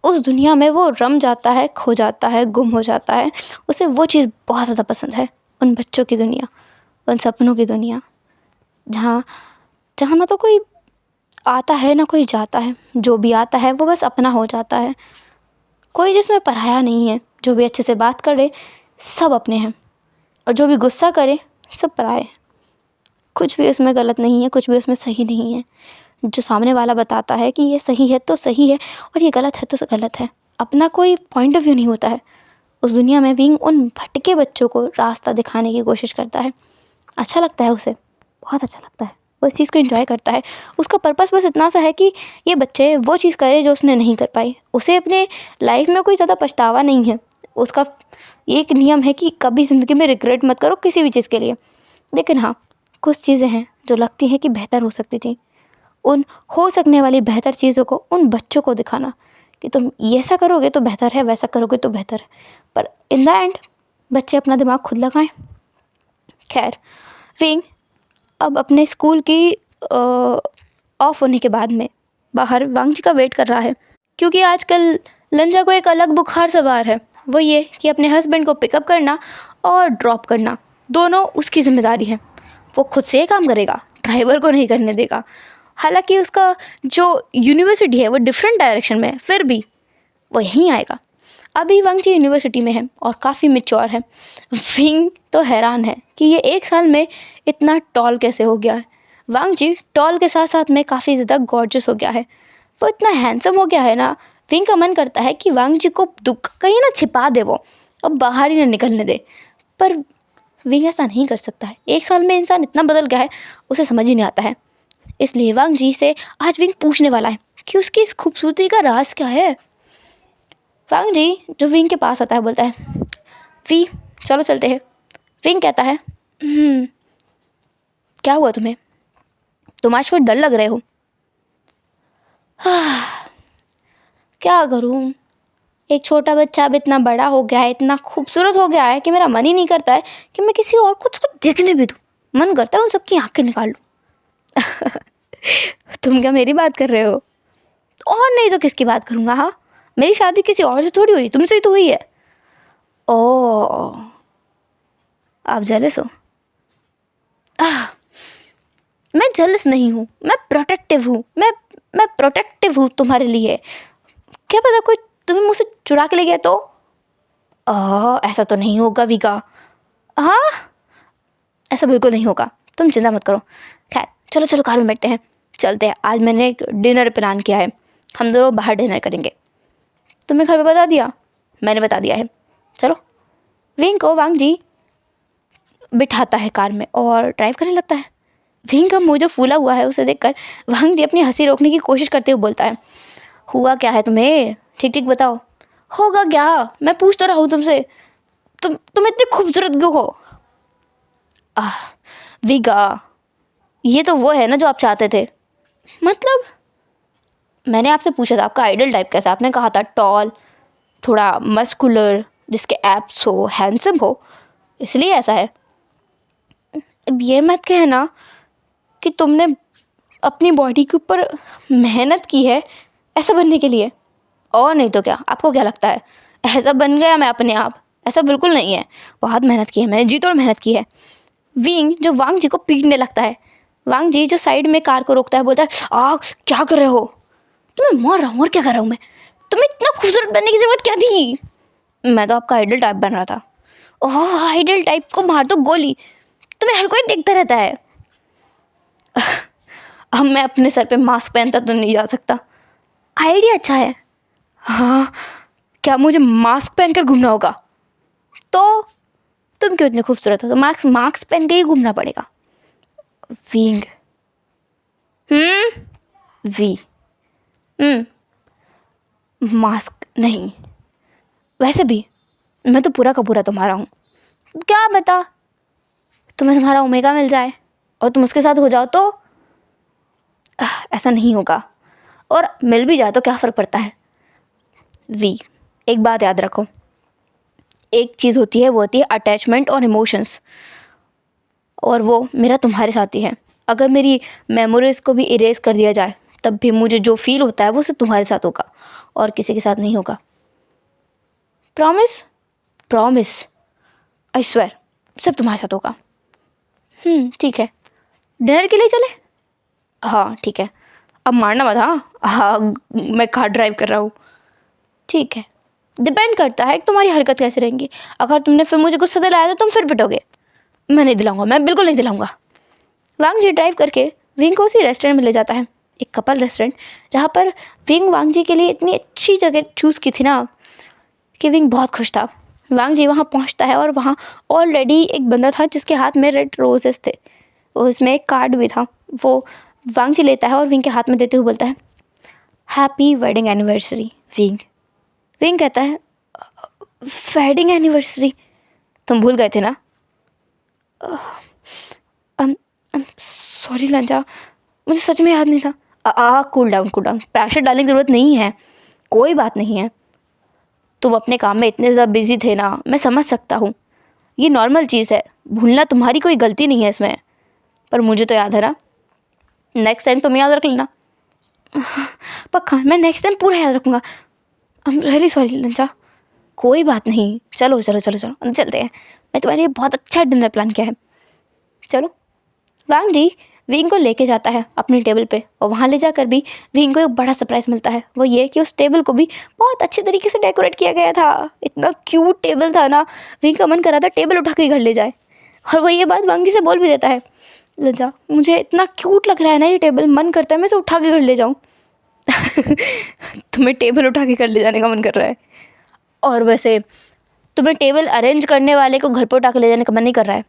उस दुनिया में वो रम जाता है, खो जाता है, गुम हो जाता है। उसे वो चीज़ बहुत ज़्यादा पसंद है, उन बच्चों की दुनिया, उन सपनों की दुनिया, जहाँ जहाँ ना तो कोई आता है ना कोई जाता है, जो भी आता है वो बस अपना हो जाता है, कोई जिसमें पराया नहीं है। जो भी अच्छे से बात करे सब अपने हैं, और जो भी गुस्सा करे सब पराए हैं। कुछ भी उसमें गलत नहीं है, कुछ भी उसमें सही नहीं है। जो सामने वाला बताता है कि ये सही है तो सही है और ये गलत है तो गलत है, अपना कोई पॉइंट ऑफ व्यू नहीं होता है। उस दुनिया में विंग उन भटके बच्चों को रास्ता दिखाने की कोशिश करता है। अच्छा लगता है उसे, बहुत अच्छा लगता है, वो इस चीज़ को एंजॉय करता है। उसका पर्पस बस इतना सा है कि ये बच्चे वो चीज़ करें जो उसने नहीं कर पाई। उसे अपने लाइफ में कोई ज़्यादा पछतावा नहीं है। उसका एक नियम है कि कभी ज़िंदगी में रिग्रेट मत करो किसी भी चीज़ के लिए। लेकिन हाँ, कुछ चीज़ें हैं जो लगती हैं कि बेहतर हो सकती थी। उन हो सकने वाली बेहतर चीज़ों को उन बच्चों को दिखाना कि तुम ऐसा करोगे तो बेहतर है, वैसा करोगे तो बेहतर है। पर इन द एंड बच्चे अपना दिमाग खुद लगाएं। खैर, विंग अब अपने स्कूल की ऑफ होने के बाद में बाहर वांग जी का वेट कर रहा है, क्योंकि आजकल लंजा को एक अलग बुखार सवार है। वो ये कि अपने हस्बैंड को पिकअप करना और ड्रॉप करना दोनों उसकी जिम्मेदारी है। वो खुद से ये काम करेगा, ड्राइवर को नहीं करने देगा। हालांकि उसका जो यूनिवर्सिटी है वो डिफरेंट डायरेक्शन में है, फिर भी वो यहीं आएगा। अभी वांग जी यूनिवर्सिटी में है और काफ़ी मैच्योर है। विंग तो हैरान है कि ये 1 साल में इतना टॉल कैसे हो गया है। वांग जी टॉल के साथ साथ में काफ़ी ज़्यादा गॉर्जियस हो गया है। वो इतना हैंडसम हो गया है ना, विंग का मन करता है कि वांग जी को दुख कहीं ना छिपा दे, वो अब बाहर ही ना निकलने दे। पर विंग ऐसा नहीं कर सकता है। 1 साल में इंसान इतना बदल गया है, उसे समझ ही नहीं आता है। इसलिए वांग जी से आज विंग पूछने वाला है कि उसकी इस खूबसूरती का राज क्या है। वांग जी जो विंग के पास आता है बोलता है, वी चलो चलते हैं। विंग कहता है, क्या हुआ तुम्हें, तुम आज थोड़े डल लग रहे हो। क्या करूँ, एक छोटा बच्चा अब इतना बड़ा हो गया है, इतना खूबसूरत हो गया है कि मेरा मन ही नहीं करता है कि मैं किसी और को उसको देखने भी दूँ। मन करता है उन सबकी आंखें निकाल लूँ। तुम क्या मेरी बात कर रहे हो? और नहीं तो किसकी बात करूँगा? हाँ, मेरी शादी किसी और से थोड़ी हुई, तुमसे ही तो हुई है। ओह, आप जेलस हो? मैं जेलस नहीं हूँ, मैं प्रोटेक्टिव हूँ। मैं प्रोटेक्टिव हूँ तुम्हारे लिए। क्या पता कोई तुम्हें मुझसे चुरा के ले गया तो? ऐसा तो नहीं होगा विका। हाँ, ऐसा बिल्कुल नहीं होगा, तुम चिंता मत करो। खैर चलो चलो कार में बैठते हैं, चलते हैं। आज मैंने एक डिनर प्लान किया है, हम दोनों बाहर डिनर करेंगे। तुमने घर पे बता दिया? मैंने बता दिया है। चलो। विंग को वांग जी बिठाता है कार में और ड्राइव करने लगता है। विंग का मुँह जो फूला हुआ है उसे देखकर वांग जी अपनी हंसी रोकने की कोशिश करते हुए बोलता है, हुआ क्या है तुम्हें, ठीक ठीक बताओ। होगा क्या, मैं पूछ तो रहा हूँ तुमसे, तुम इतनी खूबसूरत क्यों हो? विगा, ये तो वो है ना जो आप चाहते थे। मतलब मैंने आपसे पूछा था आपका आइडल टाइप कैसा, आपने कहा था टॉल, थोड़ा मस्कुलर, जिसके एब्स हो, हैंडसम हो, इसलिए ऐसा है। अब ये मत कहना कि तुमने अपनी बॉडी के ऊपर मेहनत की है ऐसा बनने के लिए, और नहीं तो क्या। आपको क्या लगता है ऐसा बन गया मैं अपने आप? ऐसा बिल्कुल नहीं है, बहुत मेहनत की है मैंने, जी तोड़ मेहनत की है। विंग जो वांग जी को पीटने लगता है। वांग जी जो साइड में कार को रोकता है बोलता है, क्या कर रहे हो? तुम्हें मार रहा हूँ और क्या कर रहा हूँ मैं? तुम्हें इतना खूबसूरत बनने की ज़रूरत क्या थी? मैं तो आपका आइडल टाइप बन रहा था। ओह, आइडल टाइप को मार दो गोली, तुम्हें हर कोई देखता रहता है। अब मैं अपने सर पे मास्क पहनता तो नहीं जा सकता। आइडिया अच्छा है, हाँ, क्या मुझे मास्क पहनकर घूमना होगा? तो तुम क्यों इतने खूबसूरत हो, तो मास्क पहन के ही घूमना पड़ेगा। विंग। वी। मास्क नहीं। वैसे भी मैं तो पूरा का पूरा तुम्हारा हूँ। क्या बता, तुम्हें तुम्हारा ओमेगा मिल जाए और तुम उसके साथ हो जाओ तो ऐसा नहीं होगा, और मिल भी जाए तो क्या फ़र्क पड़ता है। वी, एक बात याद रखो, एक चीज़ होती है, वो होती है अटैचमेंट और इमोशंस, और वो मेरा तुम्हारे साथ ही है। अगर मेरी मेमोरीज को भी इरेज कर दिया जाए तब भी मुझे जो फील होता है वो सिर्फ तुम्हारे साथ होगा और किसी के साथ नहीं होगा। प्रॉमिस? प्रॉमिस, आई स्वेयर, सिर्फ तुम्हारे साथ होगा। ठीक है, डिनर के लिए चले? हाँ ठीक है, अब मारना मत। हाँ, मैं कार ड्राइव कर रहा हूँ। ठीक है, डिपेंड करता है कि तुम्हारी हरकत कैसे रहेंगी। अगर तुमने फिर मुझे गुस्सा दिलाया तो तुम फिर पिटोगे। मैं नहीं दिलाऊंगा, मैं बिल्कुल नहीं दिलाऊंगा। वांग जी ड्राइव करके विंग को उसी रेस्टोरेंट में ले जाता है, एक कपल रेस्टोरेंट, जहाँ पर विंग वांग जी के लिए इतनी अच्छी जगह चूज़ की थी ना कि विंग बहुत खुश था। वांग जी वहाँ पहुँचता है और वहाँ ऑलरेडी एक बंदा था जिसके हाथ में रेड रोजेस थे, उसमें एक कार्ड भी था। वो वांग जी लेता है और विंग के हाथ में देते हुए बोलता है, happy wedding anniversary wing. Wing कहता है, वेडिंग एनिवर्सरी? तुम भूल गए थे ना? सॉरी लंजा, मुझे सच में याद नहीं था। कूल डाउन, प्रेशर डालने की ज़रूरत नहीं है, कोई बात नहीं है। तुम अपने काम में इतने ज़्यादा बिजी थे ना, मैं समझ सकता हूँ, ये नॉर्मल चीज़ है, भूलना तुम्हारी कोई गलती नहीं है इसमें। पर मुझे तो याद है ना, नेक्स्ट टाइम तुम याद रख लेना। पक्का, मैं नेक्स्ट टाइम पूरा याद रखूँगा। I am really sorry लंजा। कोई बात नहीं, चलो चलो चलो चलो अंदर चलते हैं, मैं तुम्हारे लिए बहुत अच्छा डिनर प्लान किया है, चलो। वांग जी विंग को लेके जाता है अपनी टेबल पे, और वहाँ ले जाकर भी विंग को एक बड़ा सरप्राइज़ मिलता है। वो ये कि उस टेबल को भी बहुत अच्छे तरीके से डेकोरेट किया गया था। इतना क्यूट टेबल था ना, विंग का मन कर रहा था टेबल उठा के घर ले जाए। और वो ये बात वांग जी से बोल भी देता है, लजा मुझे इतना क्यूट लग रहा है ना ये टेबल, मन करता है मैं इसे उठा के घर ले जाऊँ। तुम्हें टेबल उठा के घर ले जाने का मन कर रहा है? और वैसे तुम्हें टेबल अरेंज करने वाले को घर पर उठा के ले जाने का मन नहीं कर रहा है?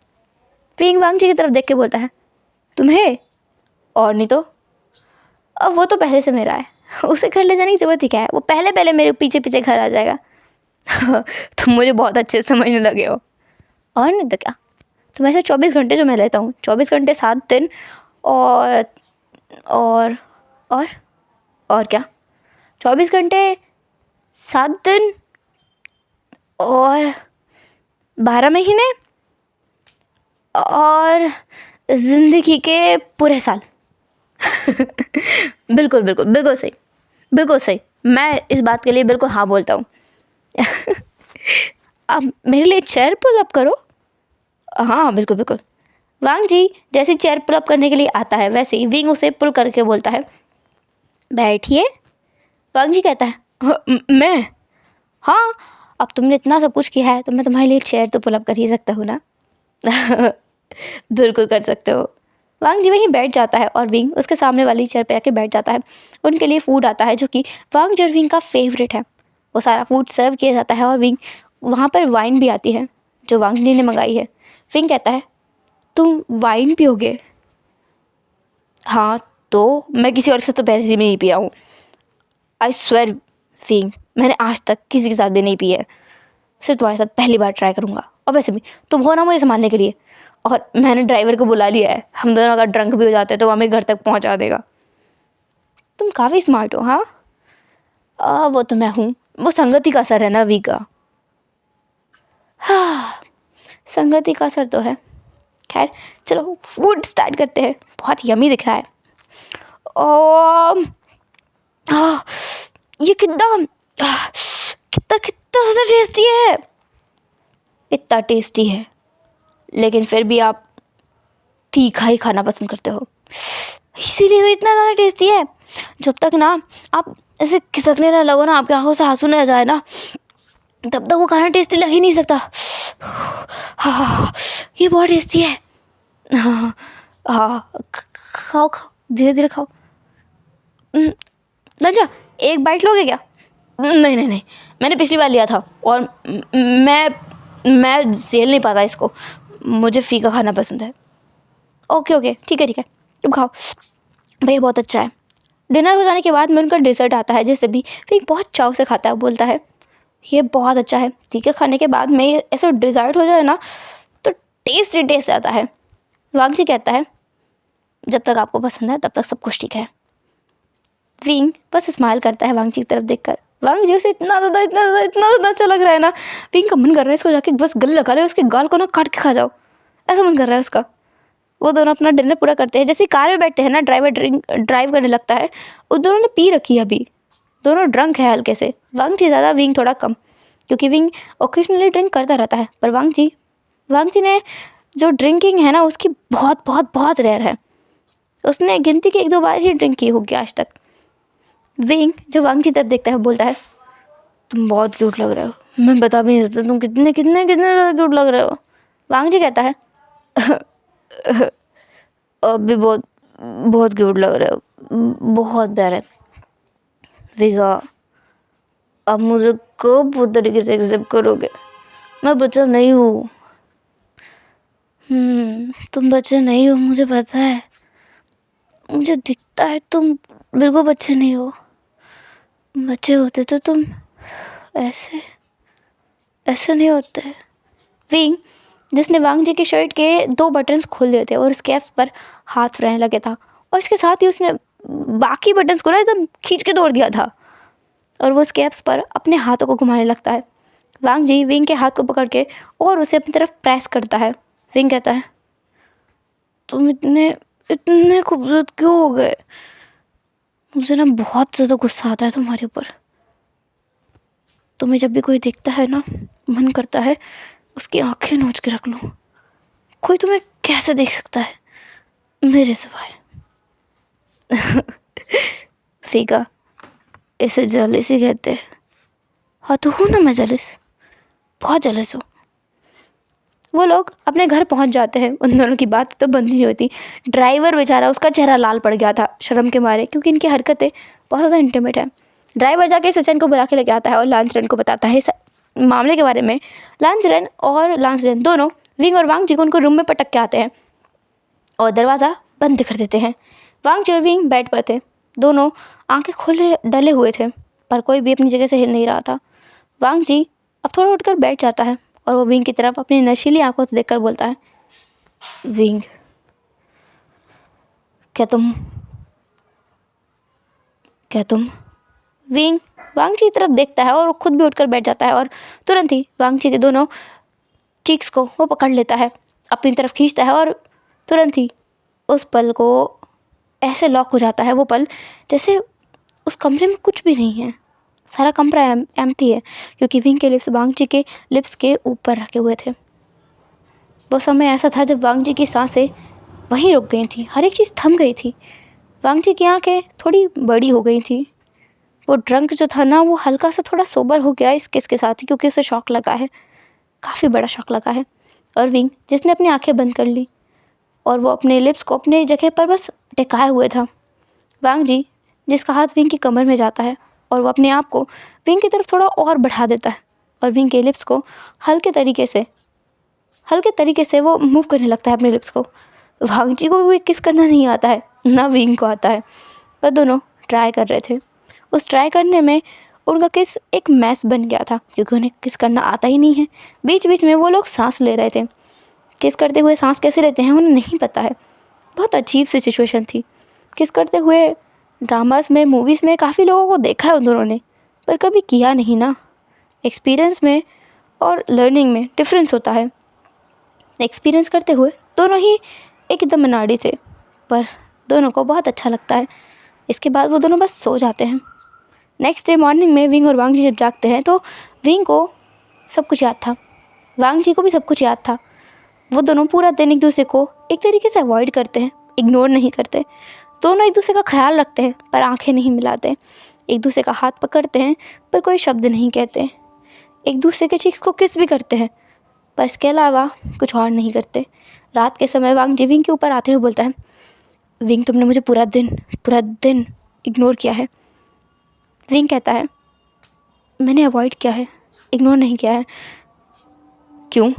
विंग वांग जी की तरफ देख के बोलता है, तुम्हें? और नहीं तो, अब वो तो पहले से मेरा है, उसे घर ले जाने की ज़रूरत ही क्या है, वो पहले पहले मेरे पीछे पीछे घर आ जाएगा। तुम मुझे बहुत अच्छे से समझने लगे हो। और नहीं तो क्या, तुम ऐसे 24 घंटे जो मैं लेता हूँ, 24 घंटे 7 दिन, और और और और क्या, 24 घंटे 7 दिन और 12 महीने और ज़िंदगी के पूरे साल। बिल्कुल बिल्कुल बिल्कुल सही, बिल्कुल सही, मैं इस बात के लिए बिल्कुल हाँ बोलता हूँ। अब मेरे लिए चेयर पुल अप करो। हाँ बिल्कुल बिल्कुल। वांग जी जैसे चेयर पुल अप करने के लिए आता है, वैसे ही विंग उसे पुल करके बोलता है, बैठिए। वांग जी कहता है, मैं? हाँ, अब तुमने इतना सब कुछ किया है तो मैं तुम्हारे लिए चेयर तो पुल अप कर ही सकता हूँ ना। बिल्कुल कर सकते हो। वांग जी वहीं बैठ जाता है और विंग उसके सामने वाली चेयर पे आके बैठ जाता है। उनके लिए फ़ूड आता है जो कि वांग जी और विंग का फेवरेट है। वो सारा फूड सर्व किया जाता है और विंग, वहाँ पर वाइन भी आती है जो वांग जी ने मंगाई है। विंग कहता है, तुम वाइन पियोगे? हाँ, तो मैं किसी और के साथ तो पहले से भी नहीं पिया हूँ। आई स्वेयर विंग, मैंने आज तक किसी के साथ भी नहीं पी है, सिर्फ तुम्हारे साथ पहली बार ट्राई करूँगा। और वैसे भी तुम हो ना मुझे संभालने के लिए, और मैंने ड्राइवर को बुला लिया है, हम दोनों अगर ड्रंक भी हो जाते हैं तो वो हमें घर तक पहुंचा देगा। तुम काफ़ी स्मार्ट हो। हाँ, वो तो मैं हूँ, वो संगति का असर है ना वी का। हाँ, संगति का असर तो है। खैर चलो फूड स्टार्ट करते हैं, बहुत यमी दिख रहा है। ये कितना कितना कितना ज़्यादा टेस्टी है, इतना टेस्टी है, लेकिन फिर भी आप तीखा ही खाना पसंद करते हो, इसीलिए तो इतना ज़्यादा टेस्टी है। जब तक ना आप ऐसे खिसकने ना लगो ना, आपकी आंखों से आंसू ना जाए ना, तब तक वो खाना टेस्टी लग ही नहीं सकता। हाँ, ये बहुत टेस्टी है। हाँ हाँ, खाओ खाओ, धीरे धीरे खाओ। लंजा, एक बाइट लोगे क्या? नहीं नहीं नहीं, मैंने पिछली बार लिया था और मैं झेल नहीं पाता इसको, मुझे फीका खाना पसंद है। ओके ओके ठीक है तुम खाओ भैया, बहुत अच्छा है। डिनर हो जाने के बाद में उनका डिज़र्ट आता है, जैसे भी फिर बहुत चाव से खाता है। बोलता है ये बहुत अच्छा है। ठीक है, खाने के बाद में ऐसा डिज़र्ट हो जाए ना तो टेस्ट आता है। वांगजी कहता है जब तक आपको पसंद है तब तक सब कुछ ठीक है। विंग बस स्माइल करता है वांगजी की तरफ देखकर। वांगजी उसे इतना ज़्यादा अच्छा लग रहा है ना, विंग का मन कर रहा है इसको जाके बस गले लगा ले, उसके गाल को ना काट के खा जाओ, ऐसा मन कर रहा है उसका। वो दोनों अपना डिनर पूरा करते हैं। जैसे कार में बैठते हैं ना, ड्राइवर ड्राइव करने लगता है। उन दोनों ने पी रखी है अभी, दोनों ड्रंक है हल्के से। वांगजी ज़्यादा, विंग थोड़ा कम, क्योंकि विंग ओकेजनली ड्रिंक करता रहता है। पर वांगजी ने जो ड्रिंकिंग है ना उसकी बहुत बहुत बहुत रेयर है। उसने गिनती के 1-2 बार ही ड्रिंक की होगी आज तक। विंग जो वांगजी तरफ देखता है बोलता है तुम बहुत क्यूट लग रहे हो, मैं बता भी नहीं सकता तुम कितने कितने कितने ज़्यादा क्यूट लग रहे हो। वांगजी कहता है अब भी बहुत बहुत क्यूट लग रहे हो, बहुत प्यारे। विगा अब मुझे कब पूरी तरीके से एक्सेप्ट करोगे, मैं बच्चा नहीं हूँ। तुम बच्चे नहीं हो मुझे पता है, मुझे दिखता है तुम बिल्कुल बच्चे नहीं हो। बच्चे होते तो तुम ऐसे ऐसे नहीं होते। विंग जिसने वांगजी की शर्ट के 2 बटन्स खोल दिए थे और स्कैफ पर हाथ रहने लगे था, और इसके साथ ही उसने बाकी बटन्स को ना एकदम खींच के तोड़ दिया था, और वो स्कैप्स पर अपने हाथों को घुमाने लगता है। वांगजी विंग के हाथ को पकड़ के और उसे अपनी तरफ प्रेस करता है। विंग कहता है तुम इतने इतने खूबसूरत क्यों हो गए, मुझे ना बहुत ज़्यादा गुस्सा आता है तुम्हारे ऊपर। तुम्हें जब भी कोई देखता है ना मन करता है उसकी आंखें नोच के रख लूं। कोई तुम्हें कैसे देख सकता है मेरे सिवाय। फीका इसे जलिस ही कहते हैं। हाँ तो हूँ ना मैं जलिस, बहुत जलिस हूँ। वो लोग अपने घर पहुंच जाते हैं। उन दोनों की बात तो बंद नहीं होती। ड्राइवर बेचारा, उसका चेहरा लाल पड़ गया था शर्म के मारे, क्योंकि इनकी हरकतें बहुत ज़्यादा इंटीमेट है। ड्राइवर जाके सचिन को बुला के लेके आता है और लांचरन को बताता है मामले के बारे में। लांचरन दोनों विंग और वांगजी को उनको रूम में पटक के आते हैं और दरवाज़ा बंद कर देते हैं। वांगजी और विंग बेड पर थे, दोनों आंखें खोले डले हुए थे, पर कोई भी अपनी जगह से हिल नहीं रहा था। वांगजी अब थोड़ा उठकर बैठ जाता है और वो विंग की तरफ अपनी नशीली आंखों से देखकर बोलता है विंग क्या तुम विंग वांगजी की तरफ देखता है और खुद भी उठकर बैठ जाता है और तुरंत ही वांगजी के दोनों चीक्स को वो पकड़ लेता है, अपनी तरफ खींचता है और तुरंत ही उस पल को ऐसे लॉक हो जाता है वो पल जैसे उस कमरे में कुछ भी नहीं है। सारा कमरा एम्प्टी है, क्योंकि विंग के लिप्स वांगजी के लिप्स के ऊपर रखे हुए थे। वो समय ऐसा था जब वांगजी की सांसें वहीं रुक गई थी, हर एक चीज़ थम गई थी। वांगजी की आंखें थोड़ी बड़ी हो गई थी। वो ड्रंक जो था ना वो हल्का सा थोड़ा सोबर हो गया इस किस के साथ ही, क्योंकि उसे शौक लगा है, काफ़ी बड़ा शौक लगा है। और विंग जिसने अपनी आंखें बंद कर ली और वो अपने लिप्स को अपने जगह पर बस टिकाए हुए था। वांगजी जिसका हाथ विंग की कमर में जाता है और वो अपने आप को विंग की तरफ थोड़ा और बढ़ा देता है और विंग के लिप्स को हल्के तरीके से वो मूव करने लगता है अपने लिप्स को। वांगजी को भी किस करना नहीं आता है, ना विंग को आता है, पर दोनों ट्राई कर रहे थे। उस ट्राई करने में उनका किस एक मैस बन गया था, क्योंकि उन्हें किस करना आता ही नहीं है। बीच बीच में वो लोग सांस ले रहे थे। किस करते हुए सांस कैसे लेते हैं उन्हें नहीं पता है। बहुत अजीब सी सिचुएशन थी। किस करते हुए ड्रामास में, मूवीज़ में काफ़ी लोगों को देखा है उन दोनों ने, पर कभी किया नहीं ना। एक्सपीरियंस में और लर्निंग में डिफरेंस होता है। एक्सपीरियंस करते हुए दोनों ही एकदम अनाड़ी थे, पर दोनों को बहुत अच्छा लगता है। इसके बाद वो दोनों बस सो जाते हैं। नेक्स्ट डे मॉर्निंग में विंग और वांगजी जब जागते हैं तो विंग को सब कुछ याद था, वांगजी को भी सब कुछ याद था। वो दोनों पूरा दिन एक दूसरे को एक तरीके से अवॉइड करते हैं, इग्नोर नहीं करते। दोनों एक दूसरे का ख्याल रखते हैं पर आंखें नहीं मिलाते। एक दूसरे का हाथ पकड़ते हैं पर कोई शब्द नहीं कहते। एक दूसरे के चीख को किस भी करते हैं, पर इसके अलावा कुछ और नहीं करते। रात के समय वांगजी विंग के ऊपर आते हुए बोलता है विंग तुमने मुझे पूरा दिन इग्नोर किया है। विंग कहता है मैंने अवॉइड किया है, इग्नोर नहीं किया है। क्यों?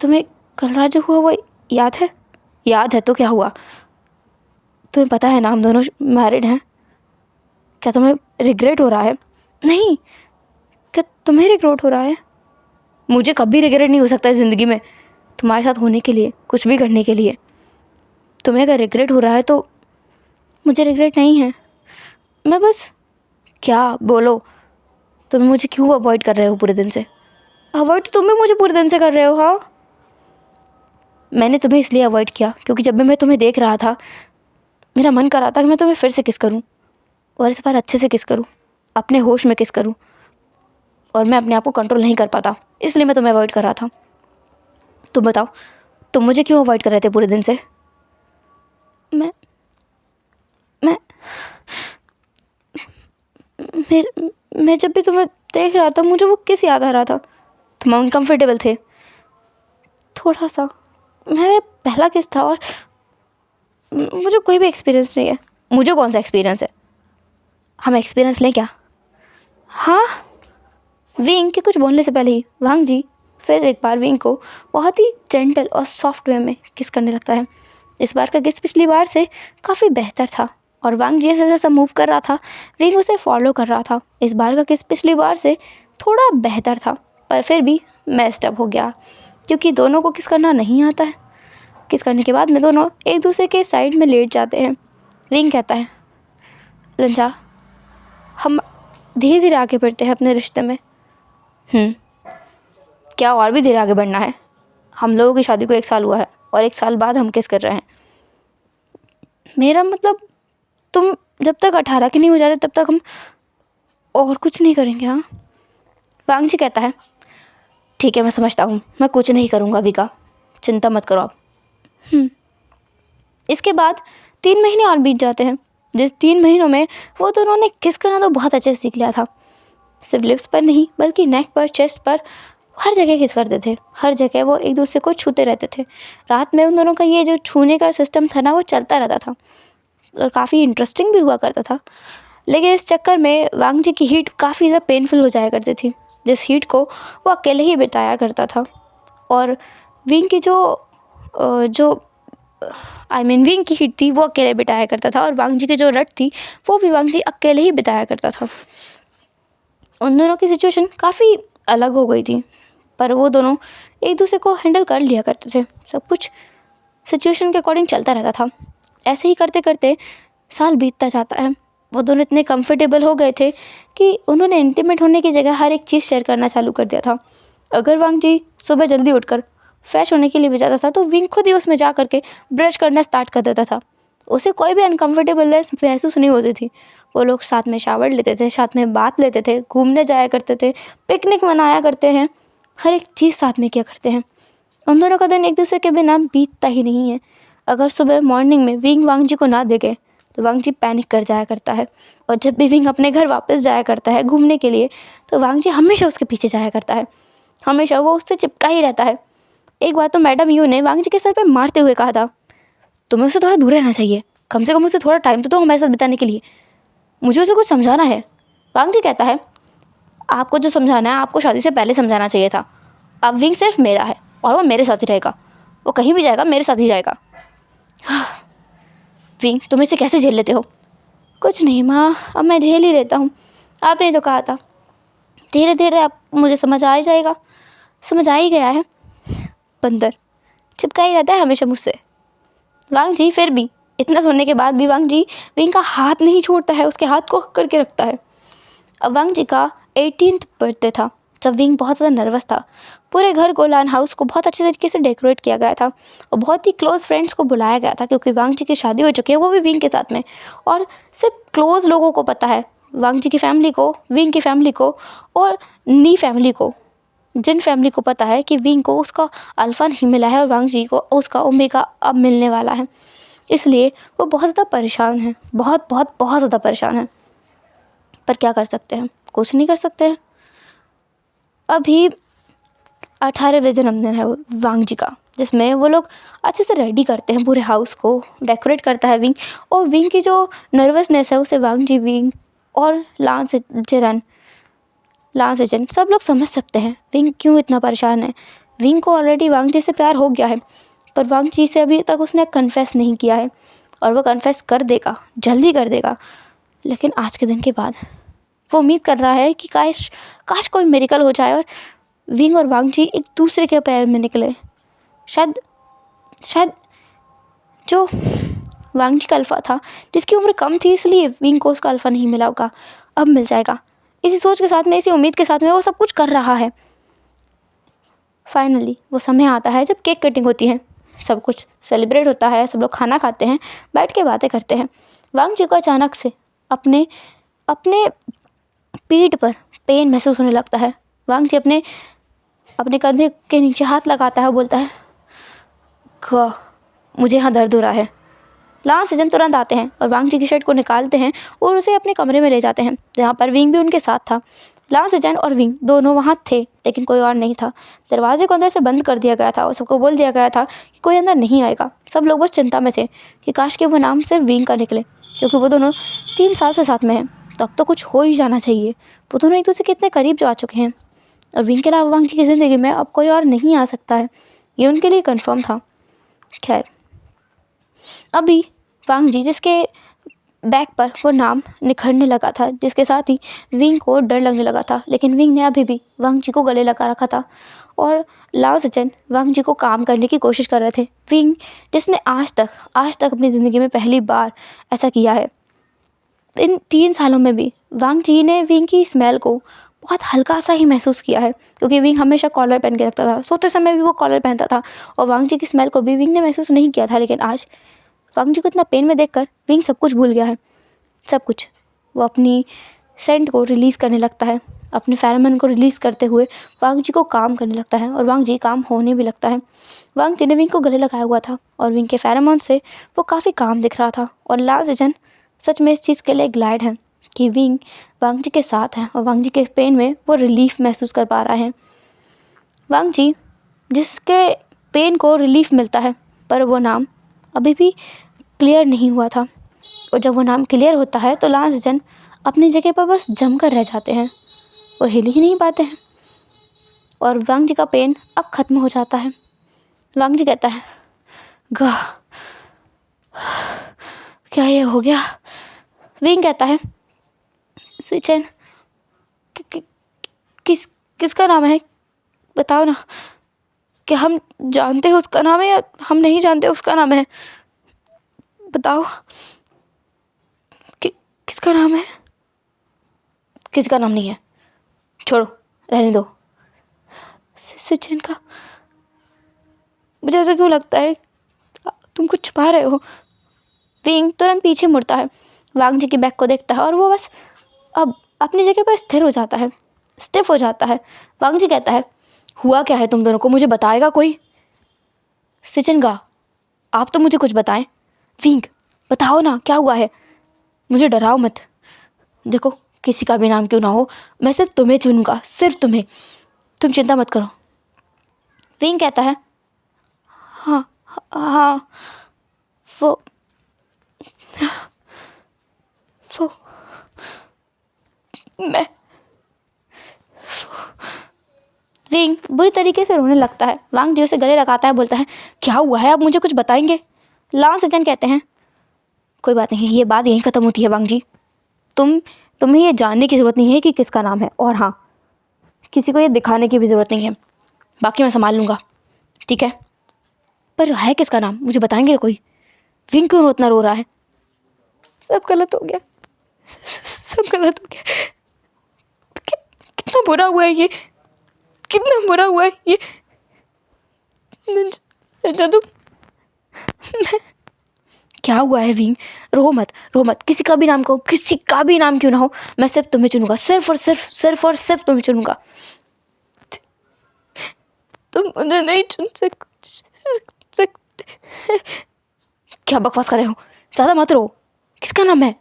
तुम्हें कल रात जो हुआ वो याद है? याद है तो क्या हुआ? तुम्हें पता है ना हम दोनों मैरिड हैं। क्या तुम्हें रिग्रेट हो रहा है? नहीं। क्या तुम्हें रिग्रेट हो रहा है? मुझे कभी रिग्रेट नहीं हो सकता है ज़िंदगी में, तुम्हारे साथ होने के लिए, कुछ भी करने के लिए। तुम्हें अगर रिग्रेट हो रहा है तो मुझे रिग्रेट नहीं है। मैं बस, क्या बोलो, तुम मुझे क्यों अवॉइड कर रहे हो पूरे दिन से? अवॉइड तो तुम भी मुझे पूरे दिन से कर रहे हो। हाँ, मैंने तुम्हें इसलिए अवॉइड किया क्योंकि जब भी मैं तुम्हें देख रहा था मेरा मन कर रहा था कि मैं तुम्हें फिर से किस करूं, और इस बार अच्छे से किस करूं, अपने होश में किस करूं, और मैं अपने आप को कंट्रोल नहीं कर पाता, इसलिए मैं तुम्हें अवॉइड कर रहा था। तुम बताओ, तुम मुझे क्यों अवॉइड कर रहे थे पूरे दिन से? मैं मैं मैं जब भी तुम्हें देख रहा था मुझे वो किस याद आ रहा था। तुम अनकम्फर्टेबल थे थोड़ा सा। मेरा पहला किस था और मुझे कोई भी एक्सपीरियंस नहीं है। मुझे कौन सा एक्सपीरियंस है? हम एक्सपीरियंस लें क्या? हाँ। विंग के कुछ बोलने से पहले ही वांग जी फिर एक बार विंग को बहुत ही जेंटल और सॉफ्ट वे में किस करने लगता है। इस बार का किस पिछली बार से काफ़ी बेहतर था और वांग जी जैसे जैसा मूव कर रहा था विंग उसे फॉलो कर रहा था। इस बार का किस पिछली बार से थोड़ा बेहतर था पर फिर भी मेस्ड अप हो गया क्योंकि दोनों को किस करना नहीं आता है। किस करने के बाद में दोनों एक दूसरे के साइड में लेट जाते हैं। विंग कहता है, लंजा, हम धीरे धीरे आगे बढ़ते हैं अपने रिश्ते में। क्या और भी धीरे आगे बढ़ना है? हम लोगों की शादी को 1 साल हुआ है और 1 साल बाद हम किस कर रहे हैं। मेरा मतलब तुम जब तक 18 के नहीं हो जाते तब तक हम और कुछ नहीं करेंगे। हाँ, वांग जी कहता है, ठीक है मैं समझता हूँ, मैं कुछ नहीं करूँगा विका, चिंता मत करो आप। इसके बाद 3 महीने और बीत जाते हैं जिस 3 महीनों में वो दोनों ने किस करना तो बहुत अच्छे से सीख लिया था। सिर्फ लिप्स पर नहीं बल्कि नेक पर, चेस्ट पर, हर जगह किस करते थे। हर जगह वो एक दूसरे को छूते रहते थे। रात में उन दोनों का ये जो छूने का सिस्टम था ना वो चलता रहता था और काफ़ी इंटरेस्टिंग भी हुआ करता था। लेकिन इस चक्कर में वांग जी की हीट काफ़ी ज़्यादा पेनफुल हो जाया करती थी जिस हीट को वो अकेले ही बिताया करता था। और विंग की जो विंग की हीट थी वो अकेले बिताया करता था और वांग जी की जो रट थी वो भी वांग जी अकेले ही बिताया करता था। उन दोनों की सिचुएशन काफ़ी अलग हो गई थी पर वो दोनों एक दूसरे को हैंडल कर लिया करते थे। सब कुछ सिचुएशन के अकॉर्डिंग चलता रहता था। ऐसे ही करते करते साल बीतता जाता है। वो दोनों इतने कंफर्टेबल हो गए थे कि उन्होंने इंटीमेट होने की जगह हर एक चीज़ शेयर करना चालू कर दिया था। अगर वांग जी सुबह जल्दी उठकर फ्रेश होने के लिए भी जाता था तो विंग खुद ही उसमें जा करके ब्रश करना स्टार्ट कर देता था। उसे कोई भी अनकम्फर्टेबलनेस महसूस नहीं होती थी। वो लोग साथ में शावर लेते थे, साथ में बात लेते थे, घूमने जाया करते थे, पिकनिक मनाया करते हैं, हर एक चीज़ साथ में किया करते हैं। उन दोनों का दिन एक दूसरे के बिना बीतता ही नहीं है। अगर सुबह मॉर्निंग में विंग वांग जी को ना देखे तो वांग जी पैनिक कर जाया करता है और जब भी विंग अपने घर वापस जाया करता है घूमने के लिए तो वांग जी हमेशा उसके पीछे जाया करता है। हमेशा वो उससे चिपका ही रहता है। एक बार तो मैडम यू ने वांग जी के सर पे मारते हुए कहा था, तुम्हें उससे थोड़ा दूर रहना चाहिए, कम से कम उसे थोड़ा टाइम तो दो हमारे साथ बिताने के लिए, मुझे उसे कुछ समझाना है। वांग जी कहता है, आपको जो समझाना है आपको शादी से पहले समझाना चाहिए था। अब विंग सिर्फ मेरा है और वो मेरे साथ ही रहेगा, वो कहीं भी जाएगा मेरे साथ ही जाएगा। विंग तुम इसे कैसे झेल लेते हो? कुछ नहीं माँ, अब मैं झेल ही लेता हूँ, आपने तो कहा था धीरे धीरे अब मुझे समझ आ ही जाएगा। समझ आ ही गया है। बंदर चिपका ही रहता है हमेशा मुझसे। वांग जी फिर भी इतना सुनने के बाद भी वांग जी विंग का हाथ नहीं छोड़ता है, उसके हाथ को करके रखता है। अब वांग जी का 18th बर्थडे था जब विंग बहुत ज़्यादा नर्वस था। पूरे घर को, लान हाउस को बहुत अच्छे तरीके से डेकोरेट किया गया था और बहुत ही क्लोज़ फ्रेंड्स को बुलाया गया था क्योंकि वांग जी की शादी हो चुकी है, वो भी विंग के साथ में। और सिर्फ क्लोज़ लोगों को पता है, वांग जी की फैमिली को, विंग की फैमिली को और नी फैमिली को। जिन फैमिली को पता है कि विंग को उसका अल्फ़ा नहीं मिला है और वांग जी को उसका ओमेगा अब मिलने वाला है, इसलिए वो बहुत ज़्यादा परेशान है, बहुत बहुत बहुत ज़्यादा परेशान है। पर क्या कर सकते हैं? कुछ नहीं कर सकते हैं। अभी 18वें जन्मदिन है वांग जी का जिसमें वो लोग अच्छे से रेडी करते हैं, पूरे हाउस को डेकोरेट करता है विंग। और विंग की जो नर्वसनेस है उसे वांग जी, विंग और लान से चिरन लांस एजन, सब लोग समझ सकते हैं विंग क्यों इतना परेशान है। विंग को ऑलरेडी वांग जी से प्यार हो गया है, पर वांग जी से अभी तक उसने कन्फेस नहीं किया है, और वो कन्फेस कर देगा, जल्दी कर देगा। लेकिन आज के दिन के बाद वो उम्मीद कर रहा है कि काश काश कोई मेरिकल हो जाए और विंग और वांग जी एक दूसरे के पैर में निकले। शायद जो वांग जी का अल्फ़ा था, जिसकी उम्र कम थी, इसलिए विंग को उसका अल्फ़ा नहीं मिला होगा, अब मिल जाएगा। इसी सोच के साथ में, इसी उम्मीद के साथ में वो सब कुछ कर रहा है। फाइनली वो समय आता है जब केक कटिंग होती है, सब कुछ सेलिब्रेट होता है, सब लोग खाना खाते हैं, बैठ के बातें करते हैं। वांग जी को अचानक से अपने अपने पीठ पर पेन महसूस होने लगता है। वांग जी अपने कंधे के नीचे हाथ लगाता है और बोलता है, मुझे यहाँ दर्द हो रहा है। लांस एजन तुरंत आते हैं और वांग जी की शर्ट को निकालते हैं और उसे अपने कमरे में ले जाते हैं, जहाँ पर विंग भी उनके साथ था। लांस एजन और विंग दोनों वहाँ थे, लेकिन कोई और नहीं था। दरवाजे को अंदर से बंद कर दिया गया था और सबको बोल दिया गया था कि कोई अंदर नहीं आएगा। सब लोग बस चिंता में थे कि काश के वो नाम सिर्फ विंग का निकले, क्योंकि वो दोनों 3 साल से साथ में हैं, तो अब तो कुछ हो ही जाना चाहिए। वो दोनों एक दूसरे के इतने करीब जा चुके हैं, और विंग के अलावा वांग जी की ज़िंदगी में अब कोई और नहीं आ सकता है, ये उनके लिए कन्फर्म था। खैर, अभी वांग जी, जिसके बैक पर वो नाम निखरने लगा था, जिसके साथ ही विंग को डर लगने लगा था, लेकिन विंग ने अभी भी वांग जी को गले लगा रखा था, और लांस एजन वांग जी को काम करने की कोशिश कर रहे थे। विंग, जिसने आज तक अपनी ज़िंदगी में पहली बार ऐसा किया है। इन 3 सालों में भी वांग जी ने विंग की स्मेल को बहुत हल्का सा ही महसूस किया है, क्योंकि विंग हमेशा कॉलर पहन के रखता था, सोते समय भी वो कॉलर पहनता था, और वांग जी की स्मेल को भी विंग ने महसूस नहीं किया था। लेकिन आज वांग जी को इतना पेन में देखकर विंग सब कुछ भूल गया है, सब कुछ। वो अपनी सेंट को रिलीज़ करने लगता है, अपने फेरोमोन को रिलीज़ करते हुए वांग जी को काम करने लगता है, और वांग जी काम होने भी लगता है। वांग जी ने विंग को गले लगाया हुआ था, और विंग के फेरोमोन से वो काफ़ी काम दिख रहा था, और लांस एजन सच में इस चीज़ के लिए ग्लैड है कि विंग वांग जी के साथ है, और वांग जी के पेन में वो रिलीफ महसूस कर पा रहा है। वांग जी, जिसके पेन को रिलीफ मिलता है, पर वो नाम अभी भी क्लियर नहीं हुआ था, और जब वो नाम क्लियर होता है तो लांस एजन अपनी जगह पर बस जम कर रह जाते हैं, वो हिल ही नहीं पाते हैं, और वांग जी का पेन अब ख़त्म हो जाता है। वांग जी कहता है, गाह, क्या ये हो गया? विंग कहता है, सुचेन, किसका नाम है, बताओ ना, क्या हम जानते हैं उसका नाम है या हम नहीं जानते उसका नाम है, बताओ किसका नाम है? किसका नाम नहीं है, छोड़ो, रहने दो। सुचेन का, मुझे ऐसा क्यों लगता है तुम कुछ छुपा रहे हो। विंग तुरंत पीछे मुड़ता है, वांग जी की बैग को देखता है, और वो बस अब अपनी जगह पर स्थिर हो जाता है, स्टिफ हो जाता है। वांग जी कहता है, हुआ क्या है तुम दोनों को, मुझे बताएगा कोई? सिचनगा, आप तो मुझे कुछ बताएं। विंग, बताओ ना, क्या हुआ है? मुझे डराओ मत। देखो, किसी का भी नाम क्यों ना हो, मैं सिर्फ तुम्हें चुनूंगा, सिर्फ तुम्हें, तुम चिंता मत करो। विंग कहता है, हाँ हाँ, वो मैं। विंग बुरी तरीके से रोने लगता है। वांग जी उसे गले लगाता है, बोलता है, क्या हुआ है, आप मुझे कुछ बताएंगे? लांस एजन कहते हैं, कोई बात नहीं, ये बात यहीं ख़त्म होती है वांग जी। तुम्हें ये जानने की ज़रूरत नहीं है कि किसका नाम है, और हाँ, किसी को ये दिखाने की भी ज़रूरत नहीं है, बाकी मैं संभाल लूँगा, ठीक है? पर है किसका नाम, मुझे बताएंगे कोई? विंग क्यों इतना रो रहा है? सब गलत हो गया, सब गलत हो गया। कितना बुरा हुआ है ये, कितना बुरा हुआ है ये। जादू, क्या हुआ है विंग? रो मत, किसी का भी नाम कहो, किसी का भी नाम क्यों ना हो, मैं सिर्फ तुम्हें चुनूंगा, सिर्फ और सिर्फ तुम्हें चुनूंगा। तुम मुझे नहीं चुन सकते। क्या बकवास कर रहे हो, ज़्यादा मत रो। किसका नाम है?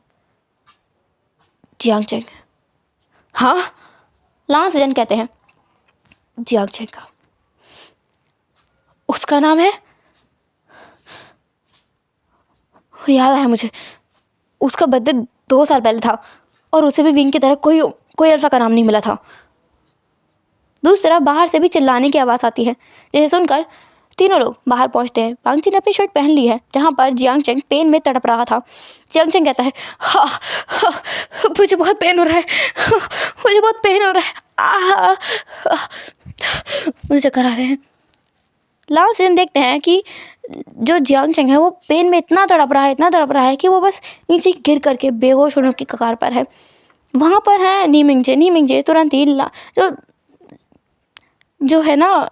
Jiang Cheng. हाँ, लांस एजन कहते हैं, जियांग चेंग का, उसका नाम है? याद आया मुझे, उसका बर्थडे 2 साल पहले था, और उसे भी विंग की तरह कोई अल्फ़ा का नाम नहीं मिला था। दूसरी तरफ बाहर से भी चिल्लाने की आवाज़ आती है, जिसे सुनकर तीनों लोग बाहर पहुंचते हैं। वांग जी ने अपनी शर्ट पहन ली है, जहां पर जियांग चेंग पेन में तड़प रहा था। जियांग चेंग कहता है, हा, हा, मुझे बहुत पेन हो रहा है, मुझे बहुत पेन हो रहा है, मुझे चक्कर आ रहे हैं। लास्ट दिन देखते हैं कि जो जियांग चेंग है वो पेन में इतना तड़प रहा है कि वो बस नीचे गिर करके बेहोश होने की कगार पर है। वहाँ पर है नी मिंगजे तुरंत ही जो है ना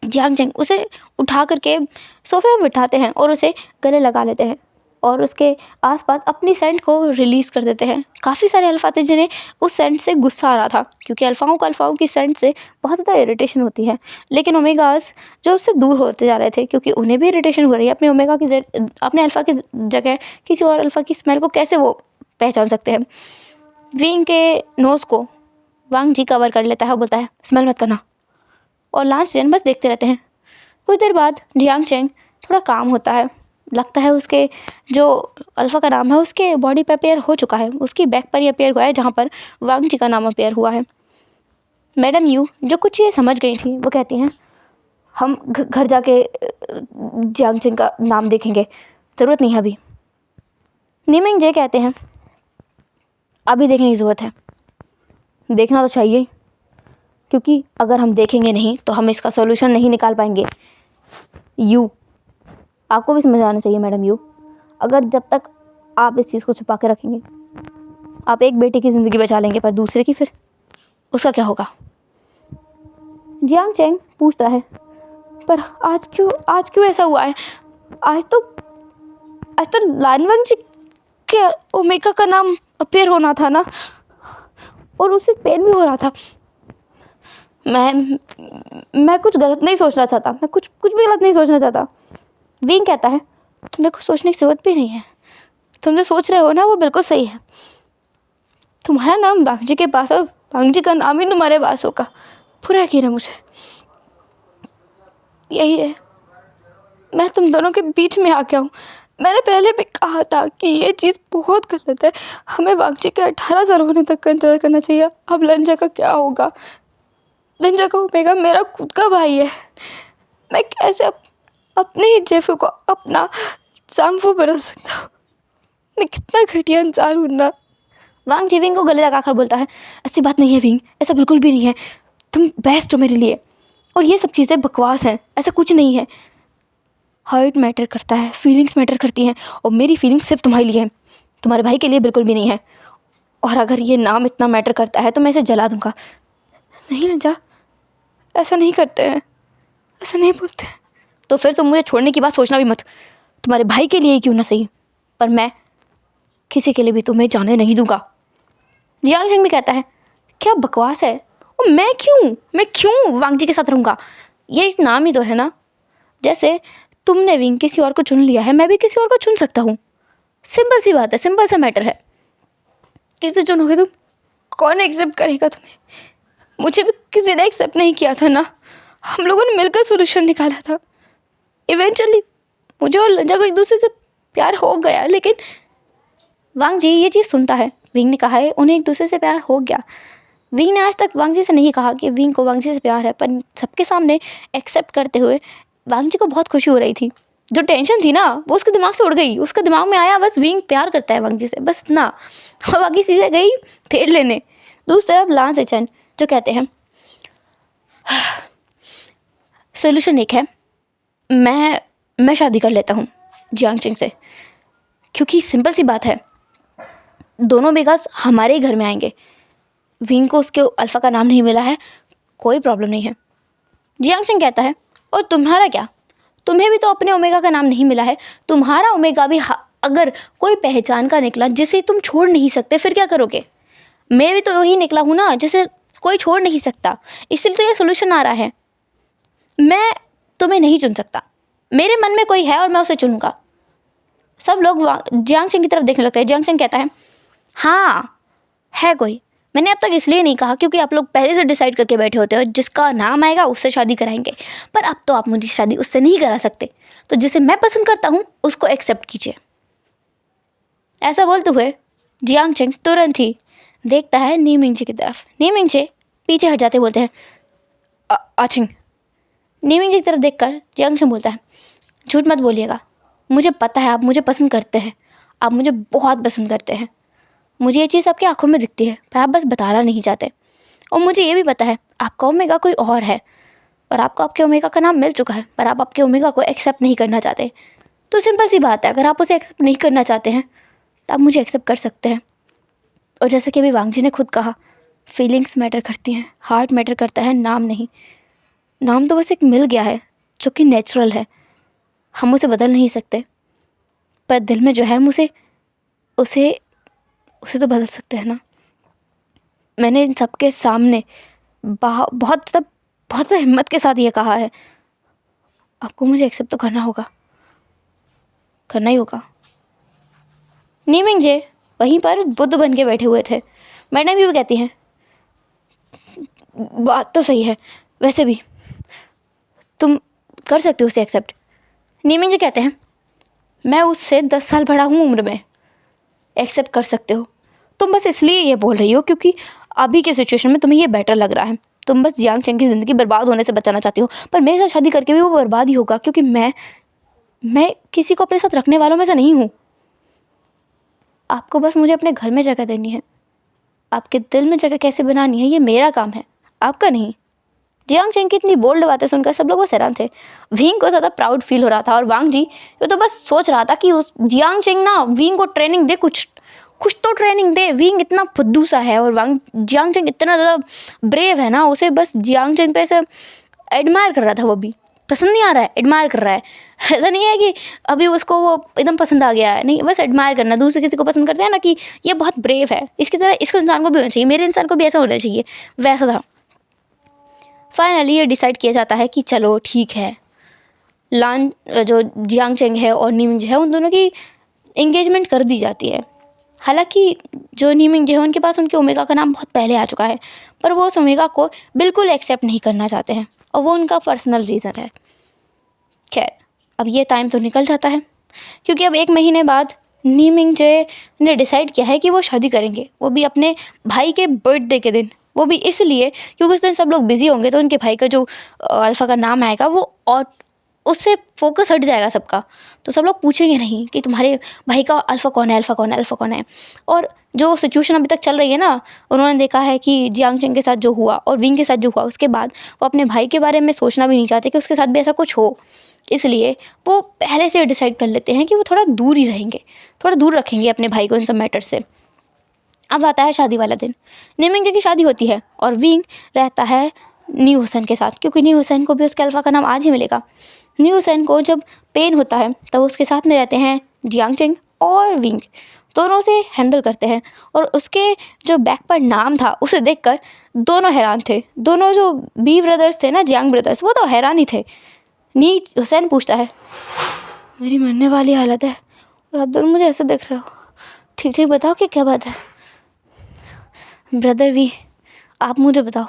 जियांग चेंग उसे उठा करके सोफे पर बिठाते हैं और उसे गले लगा लेते हैं और उसके आसपास अपनी सेंट को रिलीज़ कर देते हैं। काफ़ी सारे अल्फ़ा थे जिन्हें उस सेंट से गुस्सा आ रहा था, क्योंकि अल्फ़ाओं की सेंट से बहुत ज़्यादा इरिटेशन होती है। लेकिन ओमेगास जो उससे दूर होते जा रहे थे, क्योंकि उन्हें भी इरिटेशन हो रही है। अपने अल्फ़ा की जगह किसी और अल्फ़ा की स्मेल को कैसे वो पहचान सकते हैं। विंग के नोज़ को वांग जी कवर कर लेता है और बोलता है, स्मेल मत करना। और लास्ट जन बस देखते रहते हैं। कुछ देर बाद जियांग चेंग थोड़ा काम होता है। लगता है उसके जो अल्फ़ा का नाम है उसके बॉडी पे अपेयर हो चुका है, उसकी बैक पर ही अपेयर हुआ है, जहाँ पर वांग जी का नाम अपेयर हुआ है। मैडम यू जो कुछ ये समझ गई थी, वो कहती हैं, हम घर जाके जियांग चेंग का नाम देखेंगे, ज़रूरत नहीं है अभी। नी मिंगजे कहते हैं, अभी देखने की ज़रूरत है, देखना तो चाहिए, क्योंकि अगर हम देखेंगे नहीं तो हम इसका सॉल्यूशन नहीं निकाल पाएंगे। यू आपको भी समझ आना चाहिए मैडम यू, अगर जब तक आप इस चीज़ को छुपा के रखेंगे, आप एक बेटे की ज़िंदगी बचा लेंगे पर दूसरे की फिर उसका क्या होगा। जियांग चेंग पूछता है, पर आज क्यों ऐसा हुआ है? आज तो लानवंग जी के ओमेगा का नाम अपेयर होना था ना, और उससे पेन भी हो रहा था। मैं कुछ गलत नहीं सोचना चाहता, मैं कुछ भी गलत नहीं सोचना चाहता। विंग कहता है, तुम्हें कुछ सोचने की ज़रूरत भी नहीं है, तुम जो सोच रहे हो ना वो बिल्कुल सही है। तुम्हारा नाम वांग जी के पास और वांग जी का नाम ही तुम्हारे पास होगा। पूरा यकीन है मुझे, यही है, मैं तुम दोनों के बीच में आ गया हूँ। मैंने पहले भी कहा था कि ये चीज़ बहुत गलत है, हमें वांग जी के 18 साल होने तक का इंतज़ार करना चाहिए। अब लंजा का क्या होगा? लंजा का ओमेगा मेरा खुद का भाई है, मैं कैसे अपने ही जेफू को अपना सांफू बना सकता हूँ? मैं कितना घटिया इंसान हूँ ना। वांग जी विंग को गले लगाकर बोलता है, ऐसी बात नहीं है विंग, ऐसा बिल्कुल भी नहीं है, तुम बेस्ट हो मेरे लिए, और ये सब चीज़ें बकवास हैं, ऐसा कुछ नहीं है। हार्ट मैटर करता है, फीलिंग्स मैटर करती हैं, और मेरी फीलिंग्स सिर्फ तुम्हारे लिए हैं, तुम्हारे भाई के लिए बिल्कुल भी नहीं है। और अगर ये नाम इतना मैटर करता है तो मैं इसे जला दूँगा। नहीं लंजा, ऐसा नहीं करते हैं, ऐसा नहीं बोलते हैं। तो फिर तुम मुझे छोड़ने की बात सोचना भी मत, तुम्हारे भाई के लिए ही क्यों ना सही, पर मैं किसी के लिए भी तुम्हें जाने नहीं दूंगा। जियांग चेंग भी कहता है, क्या बकवास है, और मैं क्यों वांग जी के साथ रहूँगा? ये एक नाम ही तो है ना, जैसे तुमने विंग किसी और को चुन लिया है, मैं भी किसी और को चुन सकता हूँ। सिंपल सी बात है, सिंपल सा मैटर है। किसे चुनोगे तुम? कौन एक्सेप्ट करेगा तुम्हें? मुझे भी किसी ने एक्सेप्ट नहीं किया था ना, हम लोगों ने मिलकर सोल्यूशन निकाला था। इवेंचुअली मुझे और लंजा को एक दूसरे से प्यार हो गया, लेकिन वांग जी ये चीज़ सुनता है। विंग ने कहा है उन्हें एक दूसरे से प्यार हो गया। विंग ने आज तक वांग जी से नहीं कहा कि विंग को वांग जी से प्यार है, पर सबके सामने एक्सेप्ट करते हुए वांग जी को बहुत खुशी हो रही थी। जो टेंशन थी ना वो उसके दिमाग से उड़ गई। उसके दिमाग में आया बस विंग प्यार करता है वांग जी से, बस ना, और बाकी चीज़ें गई तेल लेने। दूसरी तरफ लान सेचन जो कहते हैं, सोल्यूशन एक है, मैं शादी कर लेता हूँ जियांग चेंग से, क्योंकि सिंपल सी बात है, दोनों बेगास हमारे ही घर में आएंगे। विंग को उसके अल्फ़ा का नाम नहीं मिला है, कोई प्रॉब्लम नहीं है। जियांग चेंग कहता है, और तुम्हारा क्या, तुम्हें भी तो अपने ओमेगा का नाम नहीं मिला है, तुम्हारा ओमेगा भी अगर कोई पहचान का निकला जिसे तुम छोड़ नहीं सकते, फिर क्या करोगे? मैं भी तो वही निकला हूँ ना जिसे कोई छोड़ नहीं सकता, इसलिए तो ये सोल्यूशन आ रहा है। मैं तुम्हें नहीं चुन सकता, मेरे मन में कोई है और मैं उसे चुनूंगा। सब लोग जियांग चेंग की तरफ देखने लगते हैं। जियांग चेंग कहता है, हाँ है कोई, मैंने अब तक इसलिए नहीं कहा क्योंकि आप लोग पहले से डिसाइड करके बैठे होते हो जिसका नाम आएगा उससे शादी कराएंगे, पर अब तो आप मुझे शादी उससे नहीं करा सकते, तो जिसे मैं पसंद करता हूँ उसको एक्सेप्ट कीजिए। ऐसा बोलते हुए जियांग चेंग तुरंत ही देखता है नी मिंगजे की तरफ। नी मिंगजे पीछे हट जाते बोलते हैं आचिंग। नीमिंग जी की तरफ देखकर जियांग चेंग बोलता है, झूठ मत बोलिएगा, मुझे पता है आप मुझे पसंद करते हैं, आप मुझे बहुत पसंद करते हैं। मुझे ये चीज़ आपकी आंखों में दिखती है, पर आप बस बताना नहीं चाहते। और मुझे ये भी पता है आपका ओमेगा कोई और है, और आपको आपके ओमेगा का नाम मिल चुका है, पर आप आपके ओमेगा को एक्सेप्ट नहीं करना चाहते। तो सिंपल सी बात है, अगर आप उसे एक्सेप्ट नहीं करना चाहते हैं तो आप मुझे एक्सेप्ट कर सकते हैं। और जैसे कि अभी वांग जी ने खुद कहा, फीलिंग्स मैटर करती हैं, हार्ट मैटर करता है, नाम नहीं। नाम तो बस एक मिल गया है जो कि नेचुरल है, हम उसे बदल नहीं सकते, पर दिल में जो है हम उसे तो बदल सकते हैं ना। मैंने इन सबके सामने बहुत हिम्मत के साथ ये कहा है, आपको मुझे एक्सेप्ट तो करना होगा, करना ही होगा। नीमिंग जे वहीं पर बुद्ध बन के बैठे हुए थे। मैडम भी कहती हैं, बात तो सही है, वैसे भी तुम कर सकते हो उसे एक्सेप्ट। नीमिंग जी कहते हैं, मैं उससे 10 साल बड़ा हूँ उम्र में, एक्सेप्ट कर सकते हो। तुम बस इसलिए ये बोल रही हो क्योंकि अभी के सिचुएशन में तुम्हें ये बेटर लग रहा है। तुम बस जियांग चेंग की ज़िंदगी बर्बाद होने से बचाना चाहती हो, पर मेरे साथ शादी करके भी वो बर्बाद ही होगा, क्योंकि मैं किसी को अपने साथ रखने वालों में से नहीं हूँ। आपको बस मुझे अपने घर में जगह देनी है, आपके दिल में जगह कैसे बनानी है ये मेरा काम है, आपका नहीं। जियांग चेंग की इतनी बोल्ड बातें सुनकर सब लोग बस हैरान थे। विंग को ज़्यादा प्राउड फील हो रहा था, और वांग जी ये तो बस सोच रहा था कि उस जियांग चेंग ना विंग को ट्रेनिंग दे, कुछ तो ट्रेनिंग दे। विंग इतना फुद्दू सा है और जियांग चेंग इतना ज़्यादा ब्रेव है ना, उसे बस जियांग चेंग पे ऐसे एडमायर कर रहा था। वो भी पसंद नहीं आ रहा है, एडमायर कर रहा है। ऐसा नहीं है कि अभी उसको वो एकदम पसंद आ गया है, नहीं, बस एडमायर करना। दूसरे किसी को पसंद करते हैं ना कि ये बहुत ब्रेव है, इसकी तरह इसको इंसान को भी होना चाहिए, मेरे इंसान को भी ऐसा होना चाहिए, वैसा था। फाइनली ये डिसाइड किया जाता है कि चलो ठीक है, लान जो जियांग चेंग है और नीमिंग है उन दोनों की इंगेजमेंट कर दी जाती है। हालांकि जो नीमिंग है उनके पास उनके ओमेगा का नाम बहुत पहले आ चुका है, पर वो उस ओमेगा को बिल्कुल एक्सेप्ट नहीं करना चाहते हैं, और वो उनका पर्सनल रीज़न है। खैर, अब ये टाइम तो निकल जाता है, क्योंकि अब 1 महीने बाद नीमिंग जे ने डिसाइड किया है कि वो शादी करेंगे, वो भी अपने भाई के बर्थडे के दिन। वो भी इसलिए क्योंकि उस दिन सब लोग बिजी होंगे, तो उनके भाई का जो अल्फ़ा का नाम आएगा वो, और उससे फोकस हट जाएगा सबका, तो सब लोग पूछेंगे नहीं कि तुम्हारे भाई का अल्फ़ा कौन है, अल्फ़ा कौन है, अल्फ़ा कौन है। और जो सिचुएशन अभी तक चल रही है ना, उन्होंने देखा है कि जियांग चेंग के साथ जो हुआ और विंग के साथ जो हुआ, उसके बाद वो अपने भाई के बारे में सोचना भी नहीं चाहते कि उसके साथ भी ऐसा कुछ हो। इसलिए वो पहले से डिसाइड कर लेते हैं कि वो थोड़ा दूर ही रहेंगे, थोड़ा दूर रखेंगे अपने भाई को इन सब मैटर से। अब आता है शादी वाला दिन। नीमिंग जी की शादी होती है और विंग रहता है न्यू हुसैन के साथ, क्योंकि न्यू हुसैन को भी उसके अल्फ़ा का नाम आज ही मिलेगा। न्यू हुसैन को जब पेन होता है तब उसके साथ में रहते हैं जियांग चेंग और विंग, दोनों से हैंडल करते हैं। और उसके जो बैक पर नाम था उसे देखकर दोनों हैरान थे। दोनों जो बी ब्रदर्स थे ना, जियांग ब्रदर्स, वो तो हैरान ही थे। नी हुसैन पूछता है, मेरी मरने वाली हालत है और आप दोनों मुझे ऐसे देख रहे हो, ठीक ठीक बताओ कि क्या बात है। ब्रदर वी, आप मुझे बताओ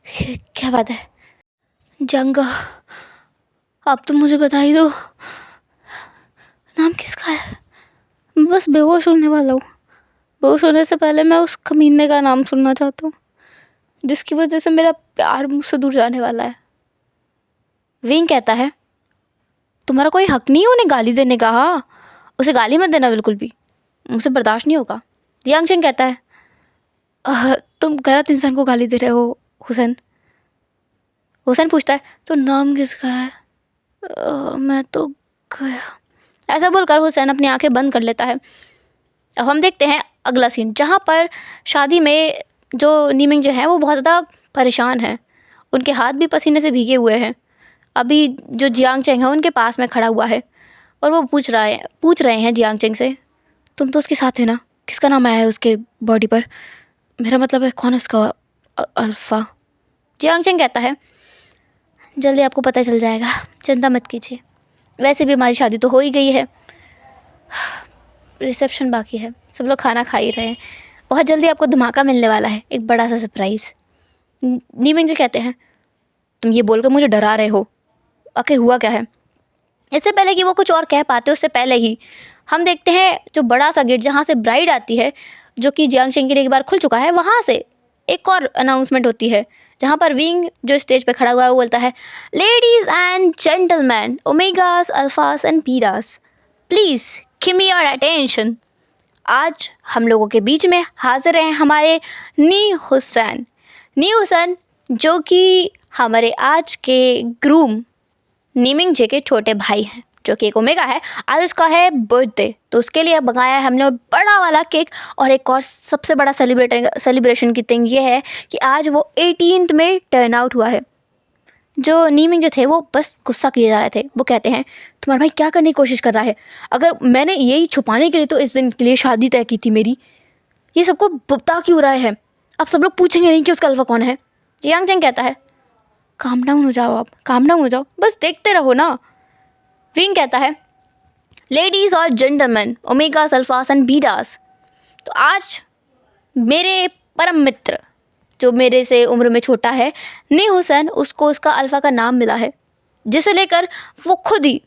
क्या बात है। जंग, आप तो मुझे बता ही दो, नाम किसका है। मैं बस बेहोश होने वाला हूँ, बेहोश होने से पहले मैं उस कमीने का नाम सुनना चाहता हूँ जिसकी वजह से मेरा प्यार मुझसे दूर जाने वाला है। विंग कहता है, तुम्हारा कोई हक नहीं है उन्हें गाली देने का, हाँ, उसे गाली मत देना बिल्कुल भी, मुझसे बर्दाश्त नहीं होगा। जियांग चेंग कहता है, तुम गलत इंसान को गाली दे रहे हो हुसैन। हुसैन पूछता है, तो नाम किसका है। मैं तो गया। ऐसा बोलकर हुसैन अपनी आंखें बंद कर लेता है। अब हम देखते हैं अगला सीन, जहाँ पर शादी में जो नीमिंग जो है वो बहुत ज़्यादा परेशान है, उनके हाथ भी पसीने से भीगे हुए हैं। अभी जो जियांग चेंग है उनके पास में खड़ा हुआ है और वो पूछ रहे हैं जियांग चेंग से, तुम तो उसके साथ थे ना, किसका नाम आया है उसके बॉडी पर, मेरा मतलब है कौन है उसका अल्फ़ा। जियांग चेंग कहता है, जल्दी आपको पता चल जाएगा, चिंता मत कीजिए, वैसे भी हमारी शादी तो हो ही गई है, रिसेप्शन बाकी है, सब लोग खाना खा ही रहे हैं, बहुत जल्दी आपको धमाका मिलने वाला है, एक बड़ा सा सरप्राइज़। नीमिंग जी कहते हैं, तुम ये बोलकर मुझे डरा रहे हो, आखिर हुआ क्या है। इससे पहले कि वो कुछ और कह पाते, उससे पहले ही हम देखते हैं जो बड़ा सा गेट जहाँ से ब्राइड आती है, जो कि जियांग चेंग के लिए एक बार खुल चुका है, वहाँ से एक और अनाउंसमेंट होती है जहाँ पर विंग जो स्टेज पे खड़ा हुआ है वो बोलता है, ladies and gentleman, omegas, alphas and betas, please give me your attention. आज हम लोगों के बीच में हाजिर हैं हमारे नी हुसैन। नी हुसैन जो कि हमारे आज के ग्रूम नीमिंग जे के छोटे भाई हैं, जो कि एक ओमेगा है। आज उसका है बर्थडे, तो उसके लिए मंगाया है हमने बड़ा वाला केक। और एक और सबसे बड़ा सेलिब्रेशन की थिंग ये है कि आज वो 18th में टर्न आउट हुआ है। जो नीमिंग जो थे वो बस गुस्सा किए जा रहे थे। वो कहते हैं तुम्हारा भाई क्या करने की कोशिश कर रहा है, अगर मैंने यही छुपाने के लिए तो इस दिन के लिए शादी तय की थी मेरी, ये सबको बता क्यों रहा है। अब सब लोग पूछेंगे नहीं कि उसका अल्फा कौन है। जियांग चैंग कहता है काम डाउन हो जाओ, आप काम डाउन हो जाओ, बस देखते रहो ना। विंग कहता है लेडीज़ और gentleman, omegas, alphas and betas, तो आज मेरे परम मित्र जो मेरे से उम्र में छोटा है, नी हुसैन, उसको उसका अल्फ़ा का नाम मिला है, जिसे लेकर वो खुद ही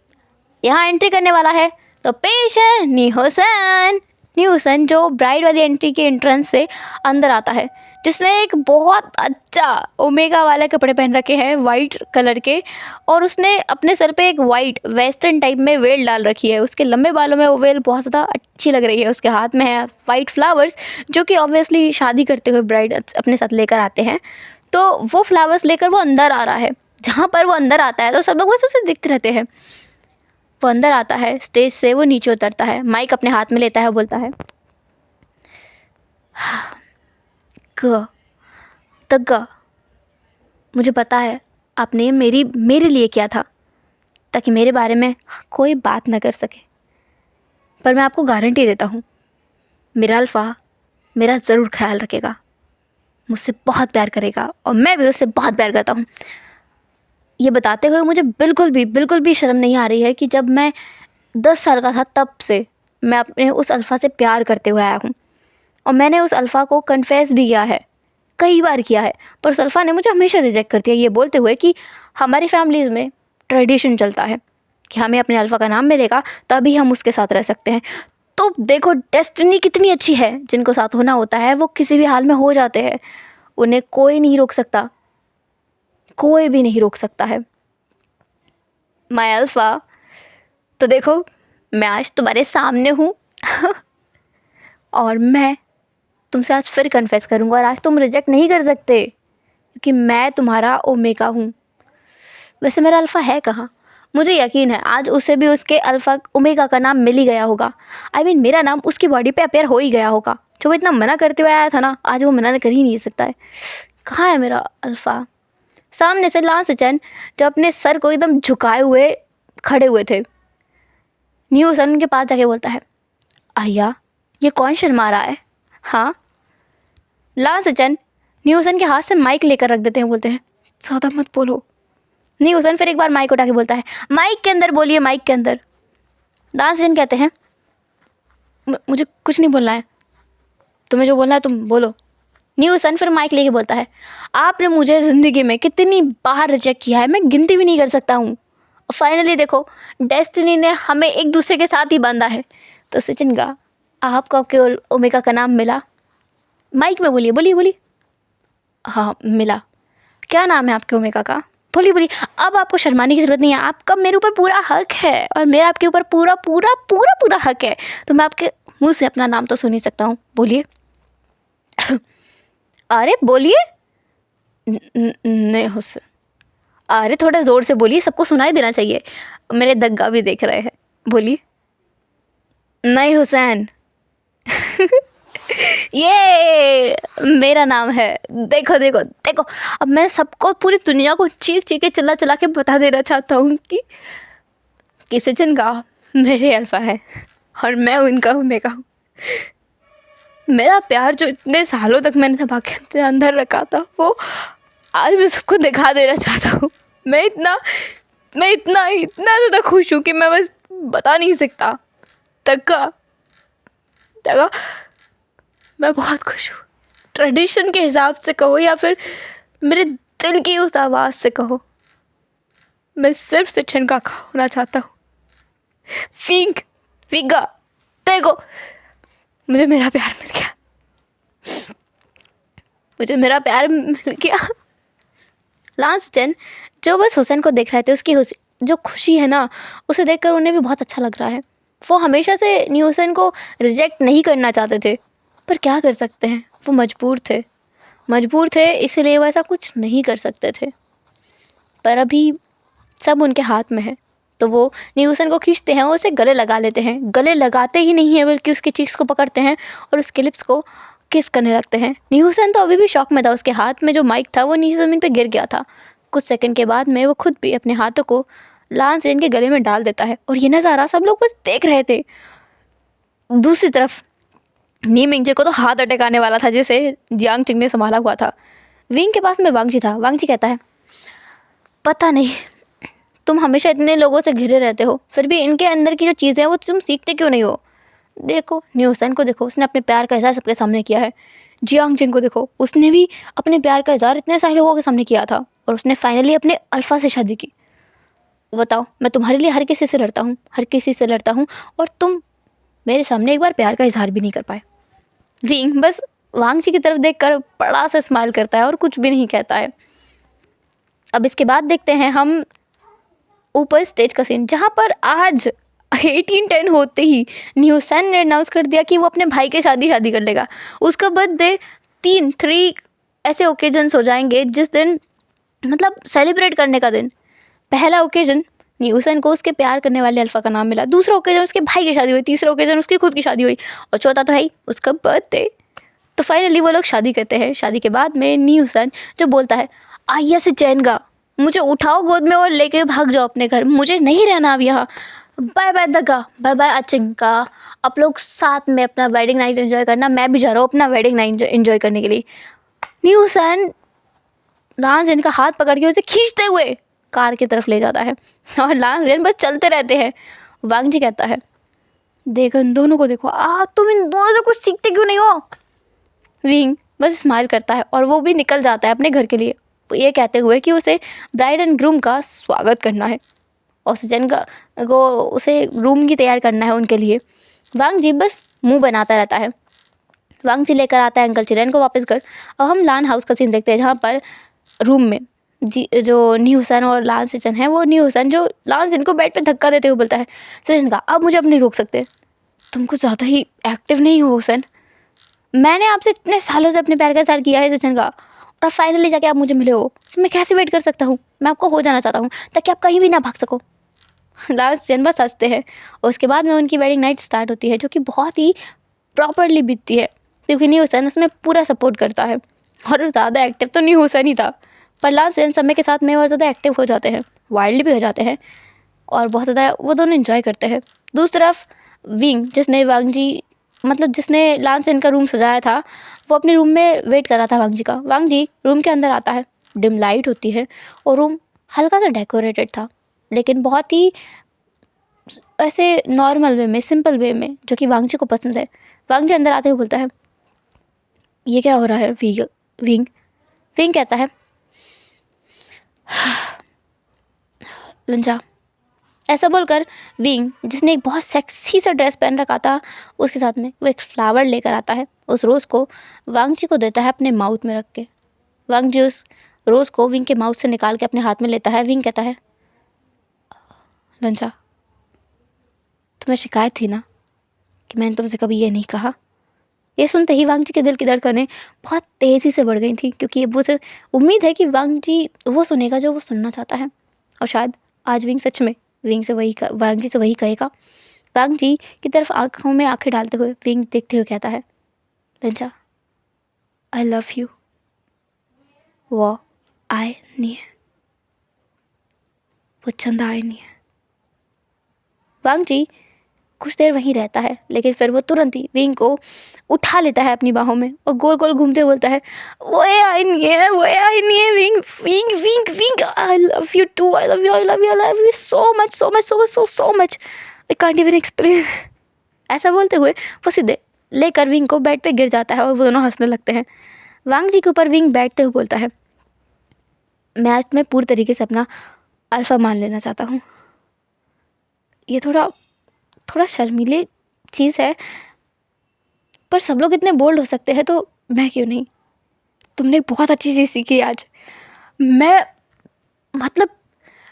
यहाँ एंट्री करने वाला है। तो पेश है नी हुसैन। नी हुसैन जो ब्राइड वाली एंट्री के एंट्रेंस से अंदर आता है, जिसने एक बहुत अच्छा ओमेगा वाले कपड़े पहन रखे हैं वाइट कलर के, और उसने अपने सर पे एक वाइट वेस्टर्न टाइप में वेल डाल रखी है। उसके लंबे बालों में वो वेल बहुत ज़्यादा अच्छी लग रही है। उसके हाथ में है वाइट फ्लावर्स, जो कि ऑब्वियसली शादी करते हुए ब्राइड अपने साथ लेकर आते हैं। तो वो फ्लावर्स लेकर वो अंदर आ रहा है। जहाँ पर वो अंदर आता है तो सब लोग बस उसे देखते रहते हैं। वो अंदर आता है, स्टेज से वो नीचे उतरता है, माइक अपने हाथ में लेता है, बोलता है तग्गा, मुझे पता है आपने मेरे लिए किया था ताकि मेरे बारे में कोई बात ना कर सके, पर मैं आपको गारंटी देता हूँ मेरा अल्फ़ा मेरा ज़रूर ख्याल रखेगा, मुझसे बहुत प्यार करेगा और मैं भी उससे बहुत प्यार करता हूँ। ये बताते हुए मुझे बिल्कुल भी शर्म नहीं आ रही है कि जब मैं 10 साल का था तब से मैं अपने उस अल्फ़ा से प्यार करते हुए आया हूँ, और मैंने उस अल्फ़ा को कन्फेस भी किया है, कई बार किया है, पर उस अल्फ़ा ने मुझे हमेशा रिजेक्ट कर दिया, ये बोलते हुए कि हमारी फैमिलीज़ में ट्रेडिशन चलता है कि हमें अपने अल्फ़ा का नाम मिलेगा तभी हम उसके साथ रह सकते हैं। तो देखो डेस्टिनी कितनी अच्छी है, जिनको साथ होना होता है वो किसी भी हाल में हो जाते हैं, उन्हें कोई नहीं रोक सकता, कोई भी नहीं रोक सकता है। माय अल्फ़ा, तो देखो मैं आज तुम्हारे सामने हूँ और मैं तुमसे आज फिर कन्फेस करूँगा, और आज तुम रिजेक्ट नहीं कर सकते क्योंकि मैं तुम्हारा ओमेगा हूँ। वैसे मेरा अल्फ़ा है कहाँ? मुझे यकीन है आज उसे भी उसके अल्फ़ा ओमेगा का नाम मिल ही गया होगा। I mean, मेरा नाम उसकी बॉडी पे अपेयर हो ही गया होगा। जो वो इतना मना करते हुए आया था ना, आज वो मना कर ही नहीं सकता है। कहाँ है मेरा अल्फ़ा? सामने से लांस चैन जो अपने सर को एकदम झुकाए हुए खड़े हुए थे, न्यू सन के पास जाके बोलता है आया, ये कौन शर्मा रहा है? हाँ। लांस चैन न्यू सन के हाथ से माइक लेकर रख देते हैं, बोलते हैं ज़्यादा मत बोलो। न्यू सन फिर एक बार माइक उठा के बोलता है माइक के अंदर बोलिए, माइक के अंदर। लांस चैन कहते हैं मुझे कुछ नहीं बोलना है, तुम्हें जो बोलना है तुम बोलो। न्यू सन फिर माइक लेके बोलता है आपने मुझे ज़िंदगी में कितनी बार रिजेक्ट किया है, मैं गिनती भी नहीं कर सकता हूँ। फाइनली देखो डेस्टिनी ने हमें एक दूसरे के साथ ही बांधा है। तो सचिन का आपको आपके ओमेगा का नाम मिला, माइक में बोलिए, बोलिए बोलिए। हाँ मिला। क्या नाम है आपके ओमेगा का? बोलिए बोलिए। अब आपको शर्माने की ज़रूरत नहीं है, आपका मेरे ऊपर पूरा हक है और मेरा आपके ऊपर पूरा पूरा पूरा पूरा हक है, तो मैं आपके मुंह से अपना नाम तो सुन ही सकता हूँ, बोलिए। अरे बोलिए। नहीं हुसैन। अरे थोड़ा ज़ोर से बोलिए, सबको सुनाई देना चाहिए, मेरे दग्गा भी देख रहे हैं, बोलिए। नहीं हुसैन। ये मेरा नाम है, देखो देखो देखो। अब मैं सबको, पूरी दुनिया को चीख चीख के चिल्ला चिल्ला के बता देना चाहता हूँ कि सचिन का मेरे अल्फ़ा है और मैं उनका ओमेगा हूँ। मेरा प्यार जो इतने सालों तक मैंने दबा के अंदर रखा था, वो आज मैं सबको दिखा देना चाहता हूँ। मैं इतना ज़्यादा खुश हूँ कि मैं बस बता नहीं सकता। तक मैं बहुत खुश हूँ। ट्रेडिशन के हिसाब से कहो या फिर मेरे दिल की उस आवाज़ से कहो, मैं सिर्फ सचिन का होना चाहता हूँ। फिगा देखो, मुझे मेरा प्यार मिल गया, मुझे मेरा प्यार मिल गया। लांस जन जो बस हुसैन को देख रहे थे, उसकी जो खुशी है ना, उसे देखकर उन्हें भी बहुत अच्छा लग रहा है। वो हमेशा से न्यू हुसैन को रिजेक्ट नहीं करना चाहते थे, पर क्या कर सकते हैं, वो मजबूर थे, इसलिए वो ऐसा कुछ नहीं कर सकते थे। पर अभी सब उनके हाथ में है, तो वो न्यू हुसैन को खींचते हैं और उसे गले लगा लेते हैं। गले लगाते ही नहीं है, बल्कि उसकी चीक्स को पकड़ते हैं और उसके लिप्स को किस करने लगते हैं। न्यू हुसैन तो अभी भी शॉक में था, उसके हाथ में जो माइक था वो नीचे ज़मीन पर गिर गया था। कुछ सेकंड के बाद में वो खुद भी अपने हाथों को लांस जैन के गले में डाल देता है, और ये नज़ारा सब लोग बस देख रहे थे। दूसरी तरफ नी मिंगजे को तो हाथ अटैक आने वाला था, जिसे जियांग चिंग ने संभाला हुआ था। विंग के पास में वांगजी था। वांगजी कहता है, पता नहीं तुम हमेशा इतने लोगों से घिरे रहते हो, फिर भी इनके अंदर की जो चीज़ें हैं वो तुम सीखते क्यों नहीं हो। देखो न्यू हुसैन को देखो, उसने अपने प्यार का इज़हार सबके सामने किया है। जियांग चिंग को देखो, उसने भी अपने प्यार का इज़हार इतने सारे लोगों के सामने किया था, और उसने फाइनली अपने अल्फ़ा से शादी की। बताओ, मैं तुम्हारे लिए हर किसी से लड़ता हूँ, और तुम मेरे सामने एक बार प्यार का इज़हार भी नहीं कर पाए। विंग बस वांगजी की तरफ देखकर बड़ा सा स्माइल करता है और कुछ भी नहीं कहता है। अब इसके बाद देखते हैं हम ऊपर स्टेज का सीन, जहाँ पर आज 1810 होते ही न्यू हुसैन ने अनाउंस कर दिया कि वो अपने भाई के शादी कर लेगा। उसका बर्थडे 3 ऐसे ओकेजन्स हो जाएंगे जिस दिन, मतलब सेलिब्रेट करने का दिन। पहला ओकेजन न्यू हुसैन को उसके प्यार करने वाले अल्फ़ा का नाम मिला, दूसरा ओकेजन उसके भाई की शादी हुई, तीसरा ओकेजन उसकी खुद की शादी हुई, और चौथा तो है ही उसका बर्थडे। तो फाइनली वो लोग शादी करते हैं। शादी के बाद में न्यू हुसैन जो बोलता है, आइया से चैन का, मुझे उठाओ गोद में और लेके भाग जाओ अपने घर, मुझे नहीं रहना अब यहाँ। बाय बाय दगा, बाय बाय अचिंका, आप लोग साथ में अपना वेडिंग नाइट एंजॉय करना, मैं भी जा रहा हूँ अपना वेडिंग नाइट एंजॉय करने के लिए। न्यू हुसैन लांस जैन का हाथ पकड़ के उसे खींचते हुए कार की तरफ ले जाता है, और लांस जैन बस चलते रहते हैं। वांगजी कहता है, देखो इन दोनों को देखो, तुम इन दोनों से कुछ सीखते क्यों नहीं हो। विंग बस स्माइल करता है और वो भी निकल जाता है अपने घर के लिए, ये कहते हुए कि उसे ब्राइड एंड ग्रूम का स्वागत करना है और सजन को उसे रूम की तैयार करना है उनके लिए। वांगजी बस मुंह बनाता रहता है। वांगजी लेकर आता है अंकल चिरेन को वापस घर, और हम लान हाउस का सीन देखते हैं, जहाँ पर रूम में जो न्यू हुसैन और लान सजन है, वो न्यू हुसैन जो लान सजन को बेड पे धक्का देते हुए बोलता है, सजन का अब मुझे अब नहीं रोक सकते, तुम कुछ ज़्यादा ही एक्टिव नहीं हो हुसैन, मैंने आपसे इतने सालों से अपने प्यार का इज़हार किया है सजन का, और फाइनली जाके आप मुझे मिले हो, तो मैं कैसे वेट कर सकता हूँ, मैं आपको हो जाना चाहता हूँ ताकि आप कहीं भी ना भाग सको। लास्ट जन बस हंसते हैं, और उसके बाद में उनकी वेडिंग नाइट स्टार्ट होती है, जो कि बहुत ही प्रॉपरली बीतती है, क्योंकि न्यू हुसैन उसमें पूरा सपोर्ट करता है। और ज़्यादा एक्टिव तो न्यू हुसैन ही था, पर लास्ट जन समय के साथ में और ज़्यादा एक्टिव हो जाते हैं, वाइल्ड भी हो जाते हैं, और बहुत ज़्यादा वो दोनों इन्जॉय करते हैं। दूसरी तरफ विंग, जिसने लांस जन का रूम सजाया था, वो अपने रूम में वेट कर रहा था वांगजी का। वांगजी रूम के अंदर आता है, डिम लाइट होती है और रूम हल्का सा डेकोरेटेड था, लेकिन बहुत ही ऐसे नॉर्मल वे में, सिंपल वे में, जो कि वांगजी को पसंद है। वांगजी अंदर आते हुए बोलता है, ये क्या हो रहा है विंग। विंग कहता है, लंजा। ऐसा बोलकर विंग, जिसने एक बहुत सेक्सी सा ड्रेस पहन रखा था, उसके साथ में वो एक फ्लावर लेकर आता है। उस रोज़ को वांगजी को देता है अपने माउथ में रख के। वांगजी उस रोज़ को विंग के माउथ से निकाल के अपने हाथ में लेता है। विंग कहता है, लंजा, तुम्हें शिकायत थी ना कि मैंने तुमसे कभी ये नहीं कहा। ये सुनते ही वांगजी के दिल की धड़कनें बहुत तेज़ी से बढ़ गई थी, क्योंकि वो से उम्मीद है कि वांगजी वो सुनेगा जो वो सुनना चाहता है, और शायद आज विंग सच में वांगजी से वही कहेगा। वांगजी की तरफ आंखों में आंखें डालते हुए विंग देखते हुए कहता है, लंजा, आई लव यू। वो आए नहीं है, वो चंदा आए नहीं है। वांगजी कुछ देर वहीं रहता है, लेकिन फिर वो तुरंत ही विंग को उठा लेता है अपनी बाहों में और गोल गोल घूमते बोलता है, वो आई नहीं है, वो आई नहीं है। Wing Wing Wing Wing, I love you too, I love you, I love you, I love you so much so much so much so much, I can't even explain. ऐसा बोलते हुए वो सीधे लेकर विंग को बेड पे गिर जाता है और वो दोनों हंसने लगते हैं। वांगजी के ऊपर विंग बैठते हुए बोलता है, मैं आज तुम्हें पूरी तरीके से अपना अल्फ़ा मान लेना चाहता हूँ। ये थोड़ा शर्मीली चीज़ है, पर सब लोग इतने बोल्ड हो सकते हैं, तो मैं क्यों नहीं। तुमने बहुत अच्छी चीज़ सीखी आज। मैं मतलब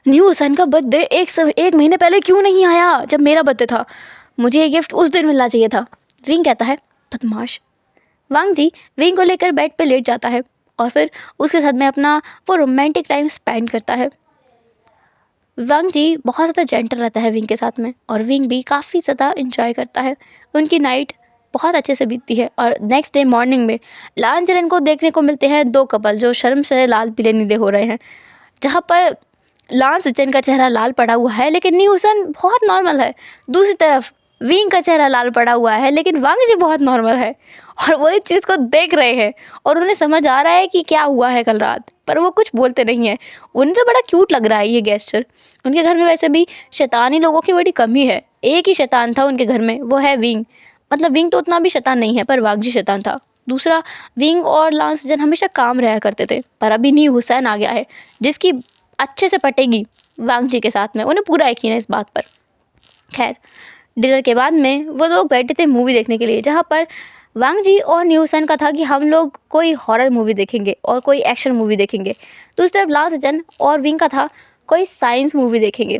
न्यू हुसैन का बर्थडे एक महीने पहले क्यों नहीं आया जब मेरा बर्थडे था? मुझे ये गिफ्ट उस दिन मिलना चाहिए था। विंग कहता है, बदमाश। वांग जी विंग को लेकर बेड पे लेट जाता है और फिर उसके साथ में अपना वो रोमांटिक टाइम स्पेंड करता है। वांग जी बहुत ज़्यादा जेंटल रहता है विंग के साथ में और विंग भी काफ़ी ज़्यादा इंजॉय करता है। उनकी नाइट बहुत अच्छे से बीतती है और नेक्स्ट डे मॉर्निंग में लान जरन को देखने को मिलते हैं दो कपल जो शर्म से लाल पीले नीले हो रहे हैं। जहाँ पर लान सचिन का चेहरा लाल पड़ा हुआ है लेकिन न्यू हुसैन बहुत नॉर्मल है। दूसरी तरफ विंग का चेहरा लाल पड़ा हुआ है लेकिन वांग जी बहुत नॉर्मल है और वो इस चीज़ को देख रहे हैं और उन्हें समझ आ रहा है कि क्या हुआ है कल रात, पर वो कुछ बोलते नहीं हैं। उन्हें तो बड़ा क्यूट लग रहा है ये गेस्चर। उनके घर में वैसे भी शैतानी लोगों की बड़ी कमी है। एक ही शैतान था उनके घर में, वो है विंग। मतलब विंग तो उतना भी शैतान नहीं है पर वांग जी शैतान था। दूसरा, विंग और लान सजन हमेशा काम रहा करते थे, पर अभी न्यू हुसैन आ गया है जिसकी अच्छे से पटेगी वांग जी के साथ में। उन्हें पूरा यकीन है इस बात पर। खैर, डिनर के बाद में वो लोग बैठे थे मूवी देखने के लिए, जहाँ पर वांग जी और न्यू हुसैन का था कि हम लोग कोई हॉरर मूवी देखेंगे और कोई एक्शन मूवी देखेंगे। दूसरी तरफ लान सजन और विंग का था कोई साइंस मूवी देखेंगे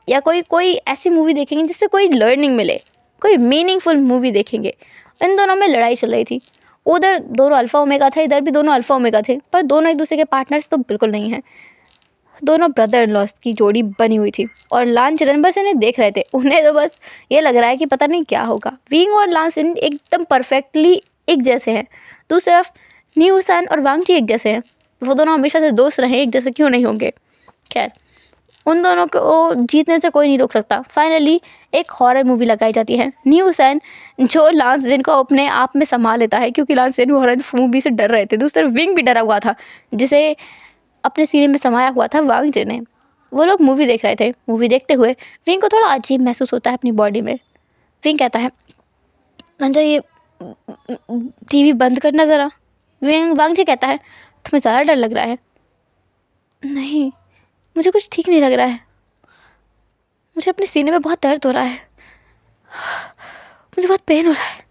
या कोई ऐसी मूवी देखेंगे जिससे कोई लर्निंग मिले, कोई मीनिंगफुल मूवी देखेंगे। इन दोनों में लड़ाई चल रही थी। उधर दोनों अल्फ़ा ओमेगा थे, इधर भी दोनों अल्फ़ा ओमेगा थे, पर दोनों एक दूसरे के पार्टनर्स तो बिल्कुल नहीं हैं। दोनों ब्रदर इन लॉस की जोड़ी बनी हुई थी और लान चरण बस इन्हें देख रहे थे। उन्हें तो बस ये लग रहा है कि पता नहीं क्या होगा। विंग और लान चरण एकदम परफेक्टली एक जैसे हैं। दूसरी तरफ न्यू हुसैन और वांग जी एक जैसे हैं। वो दोनों हमेशा से दोस्त रहे, एक जैसे क्यों नहीं होंगे। खैर, उन दोनों को जीतने से कोई नहीं रोक सकता। फाइनली एक हॉरर मूवी लगाई जाती है। न्यू हुसैन जो लांस जिन को अपने आप में संभाल लेता है क्योंकि लांस जिन हॉरर मूवी से डर रहे थे। दूसरी तरफ विंग भी डरा हुआ था जिसे अपने सीने में समाया हुआ था वांग जी ने। वो लोग मूवी देख रहे थे। मूवी देखते हुए विंग को थोड़ा अजीब महसूस होता है अपनी बॉडी में। विंग कहता है, अंजा ये टीवी बंद करना ज़रा। वांग जी कहता है, तुम्हें ज़्यादा डर लग रहा है। नहीं, मुझे कुछ ठीक नहीं लग रहा है। मुझे अपने सीने में बहुत दर्द हो रहा है। मुझे बहुत पेन हो रहा है।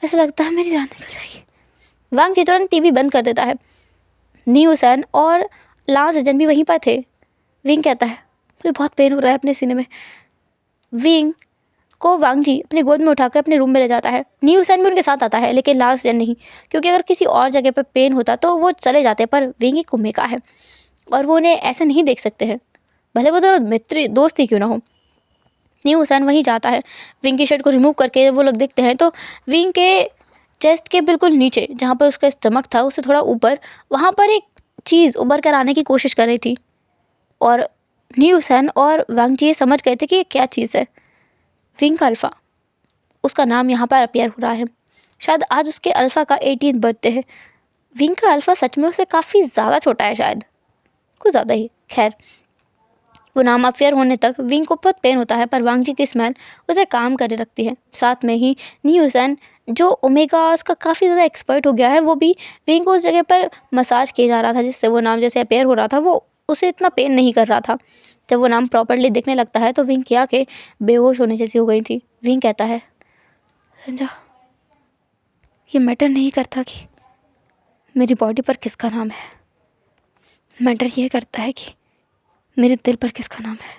ऐसा लगता है मेरी जान निकल जाएगी। वांग जी तुरंत टीवी बंद कर देता है। न्यू हुसैन और लान सजन भी वहीं पर थे। विंग कहता है, मुझे बहुत पेन हो रहा है अपने सीने में। विंग को वांग जी अपनी गोद में उठाकर अपने रूम में ले जाता है। न्यू हुसैन भी उनके साथ आता है लेकिन लान सजन नहीं, क्योंकि अगर किसी और जगह पर पेन होता तो वो चले जाते, पर विंग एक उम्मीका है और वो उन्हें ऐसे नहीं देख सकते हैं, भले वो दोनों मित्र दोस्त ही क्यों ना हो। न्यू हुसैन वहीं जाता है। विंग की शर्ट को रिमूव करके वो लोग देखते हैं तो विंग के चेस्ट के बिल्कुल नीचे, जहाँ पर उसका स्टमक था उससे थोड़ा ऊपर, वहाँ पर एक चीज़ उभर कर आने की कोशिश कर रही थी और न्यू हुसैन और वांग जी समझ गए थे कि ये क्या चीज़ है। विंग का अल्फ़ा, उसका नाम यहाँ पर अपीयर हो रहा है। शायद आज उसके अल्फ़ा का 18th बर्थडे है। विंग का अल्फ़ा सच में उससे काफ़ी ज़्यादा छोटा है, शायद कुछ ज़्यादा ही। खैर, वो नाम अपीयर होने तक विंग को बहुत पेन होता है, पर वांग जी की स्मेल उसे काम करने रखती है। साथ में ही न्यू हुसैन जो ओमेगास का काफ़ी ज़्यादा एक्सपर्ट हो गया है, वो भी विंग को उस जगह पर मसाज किया जा रहा था जिससे वो नाम जैसे अपीयर हो रहा था वो उसे इतना पेन नहीं कर रहा था। जब वो नाम प्रॉपरली दिखने लगता है तो विंग की आंखें बेहोश होने जैसी हो गई थी। विंग कहता है, संजा, ये मैटर नहीं करता कि मेरी बॉडी पर किसका नाम है, मैटर ये करता है कि मेरे दिल पर किसका नाम है,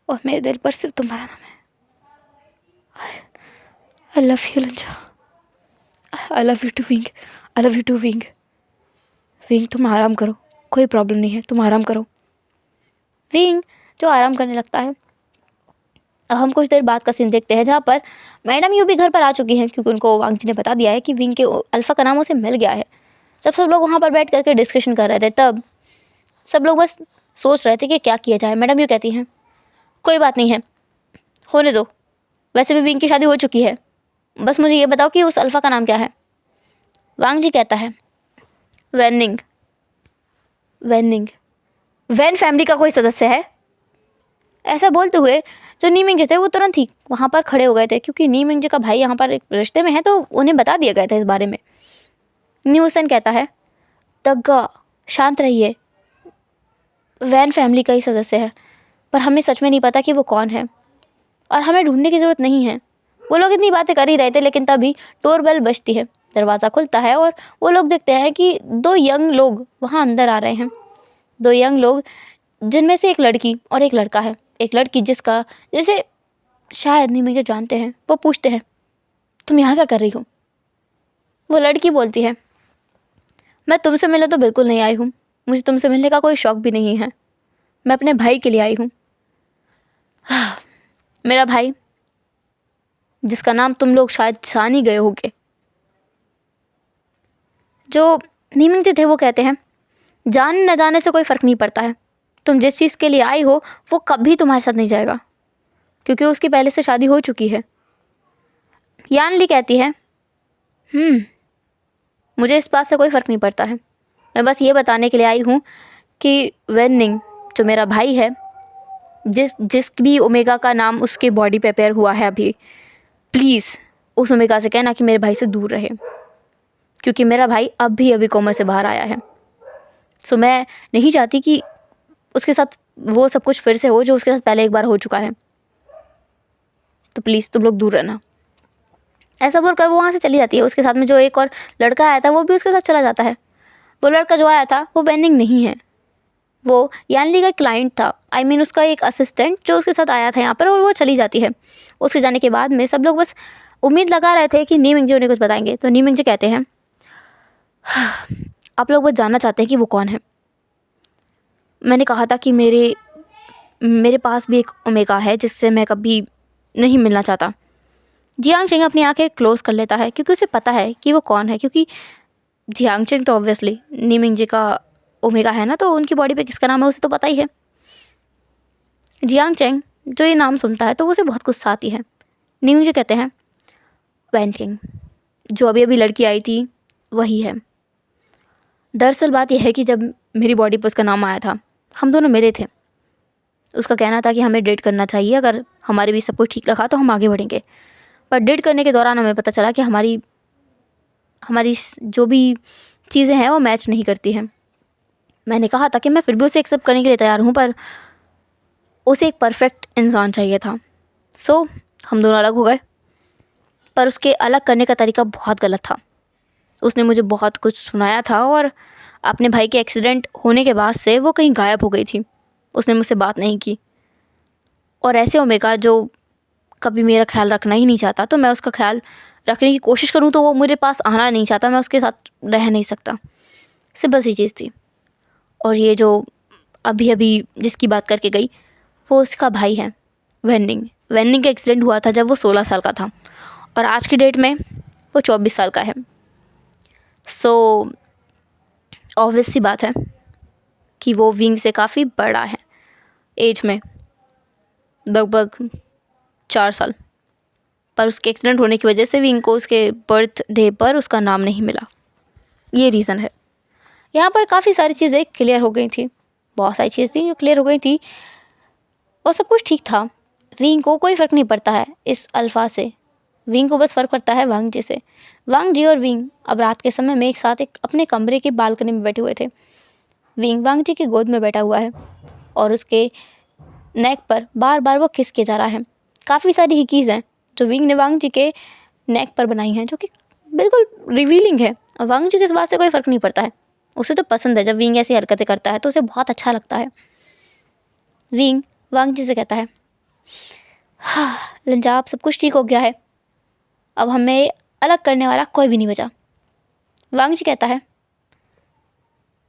और मेरे दिल पर सिर्फ तुम्हारा नाम है। I love you Lan Zhan, I love you too Wing, I love you too Wing. Wing तुम आराम करो, कोई प्रॉब्लम नहीं है, तुम आराम करो। विंग जो आराम करने लगता है। अब हम कुछ देर बाद का सीन देखते हैं जहाँ पर मैडम यू भी घर पर आ चुकी हैं, क्योंकि उनको वांग जी ने बता दिया है कि विंग के अल्फ़ा का नाम उसे मिल गया है। जब सब लोग वहाँ पर बैठ करके डिस्कशन कर रहे थे तब सब लोग बस सोच रहे थे कि क्या किया जाए। मैडम यू कहती हैं, कोई बात नहीं है, होने दो, वैसे भी विंग की शादी हो चुकी है, बस मुझे ये बताओ कि उस अल्फ़ा का नाम क्या है। वांग जी कहता है, वैनिंग। वैनिंग वैन फैमिली का कोई सदस्य है। ऐसा बोलते हुए जो नीमिंग जी थे वो तुरंत ही वहाँ पर खड़े हो गए थे, क्योंकि नीमिंग जी का भाई यहाँ पर एक रिश्ते में है तो उन्हें बता दिया गया था इस बारे में। न्यू हुसैन कहता है, तग्गा शांत रहिए, वैन फैमिली का ही सदस्य है, पर हमें सच में नहीं पता कि वो कौन है और हमें ढूंढने की ज़रूरत नहीं है। वो लोग इतनी बातें कर ही रहे थे लेकिन तभी डोरबेल बजती है। दरवाज़ा खुलता है और वो लोग देखते हैं कि 2 यंग लोग वहाँ अंदर आ रहे हैं। 2 यंग लोग, जिनमें से एक लड़की और एक लड़का है। एक लड़की जिसका, जैसे शायद नहीं मुझे जानते हैं, वो पूछते हैं तुम यहाँ क्या कर रही हो? वो लड़की बोलती है मैं तुमसे मिलने तो बिल्कुल नहीं आई हूँ, मुझे तुमसे मिलने का कोई शौक़ भी नहीं है, मैं अपने भाई के लिए आई हूँ। मेरा भाई, जिसका नाम तुम लोग शायद जान ही गए होगे। जो नीमिंग जी थे वो कहते हैं जाने न जाने से कोई फ़र्क नहीं पड़ता है, तुम जिस चीज़ के लिए आई हो वो कभी तुम्हारे साथ नहीं जाएगा, क्योंकि उसकी पहले से शादी हो चुकी है। यान ली कहती है मुझे इस बात से कोई फ़र्क नहीं पड़ता है, मैं बस ये बताने के लिए आई हूँ कि वेनिंग जो मेरा भाई है, जिस भी ओमेगा का नाम उसके बॉडी पे अपेयर हुआ है अभी, प्लीज़ उस ओमेगा से कहना कि मेरे भाई से दूर रहे, क्योंकि मेरा भाई अभी कोमा से बाहर आया है। सो मैं नहीं चाहती कि उसके साथ वो सब कुछ फिर से हो जो उसके साथ पहले एक बार हो चुका है, तो प्लीज़ तुम लोग दूर रहना। ऐसा बोलकर वो वहाँ से चली जाती है। उसके साथ में जो एक और लड़का आया था वो भी उसके साथ चला जाता है। वो लड़का जो आया था वो वेनिंग नहीं है, वो यानली का क्लाइंट था, आई मीन उसका एक असिस्टेंट जो उसके साथ आया था यहाँ पर, और वो चली जाती है। उसके जाने के बाद में सब लोग बस उम्मीद लगा रहे थे कि नीमिंग जी उन्हें कुछ बताएंगे। तो नीमिंग जी कहते हैं आप लोग बस जानना चाहते हैं कि वो कौन है। मैंने कहा था कि मेरे पास भी एक ओमेगा है जिससे मैं कभी नहीं मिलना चाहता। जियांग चिंग अपनी आंखें क्लोज़ कर लेता है क्योंकि उसे पता है कि वो कौन है, क्योंकि जियांग चिंग तो ऑब्वियसली नीमिंग जी का ओमेगा है ना, तो उनकी बॉडी पे किसका नाम है उसे तो पता ही है। जियांग चिंग जो ये नाम सुनता है तो उसे बहुत गुस्सा आती है। नीमिंग जी कहते हैं वैन किंग, जो अभी अभी लड़की आई थी वही है। दरअसल बात यह है कि जब मेरी बॉडी पर उसका नाम आया था हम दोनों मिले थे। उसका कहना था कि हमें डेट करना चाहिए, अगर हमारे बीच सब कुछ ठीक लगा तो हम आगे बढ़ेंगे। पर डेट करने के दौरान हमें पता चला कि हमारी जो भी चीज़ें हैं वो मैच नहीं करती हैं। मैंने कहा था कि मैं फिर भी उसे एक्सेप्ट करने के लिए तैयार हूँ, पर उसे एक परफेक्ट इंसान चाहिए था। सो हम दोनों अलग हो गए, पर उसके अलग करने का तरीका बहुत गलत था। उसने मुझे बहुत कुछ सुनाया था और अपने भाई के एक्सीडेंट होने के बाद से वो कहीं गायब हो गई थी। उसने मुझसे बात नहीं की, और ऐसे ओमेगा जो कभी मेरा ख्याल रखना ही नहीं चाहता, तो मैं उसका ख्याल रखने की कोशिश करूँ तो वो मेरे पास आना नहीं चाहता, मैं उसके साथ रह नहीं सकता। सिर्फ बस ये चीज़ थी। और ये जो अभी अभी जिसकी बात करके गई वो उसका भाई है वेनिंग। वेनिंग का एक्सीडेंट हुआ था जब वो 16 साल का था और आज की डेट में वो 24 साल का है। सो ऑब्वियस सी बात है कि वो विंग से काफ़ी बड़ा है एज में, लगभग 4 साल। पर उसके एक्सीडेंट होने की वजह से विंग को उसके बर्थ डे पर उसका नाम नहीं मिला, ये रीज़न है। यहाँ पर काफ़ी सारी चीज़ें क्लियर हो गई थी, बहुत सारी चीज़ें थी जो क्लियर हो गई थी और सब कुछ ठीक था। विंग को कोई फ़र्क नहीं पड़ता है इस अल्फ़ा से, विंग को बस फ़र्क पड़ता है वांग जी से। वांग जी और विंग अब रात के समय में एक साथ एक अपने कमरे की बालकनी में बैठे हुए थे। विंग वांग जी की गोद में बैठा हुआ है और उसके नेक पर बार बार वो किस किया जा रहा है। काफ़ी सारी हिकीज़ हैं जो विंग ने वांग जी के नेक पर बनाई हैं, जो कि बिल्कुल रिवीलिंग है। और वांग जी को इस बात से कोई फ़र्क नहीं पड़ता है, उसे तो पसंद है जब विंग ऐसी हरकतें करता है, तो उसे बहुत अच्छा लगता है। विंग वांग जी से कहता है हाँ लंजा, अब सब कुछ ठीक हो गया है, अब हमें अलग करने वाला कोई भी नहीं बचा। वांग जी कहता है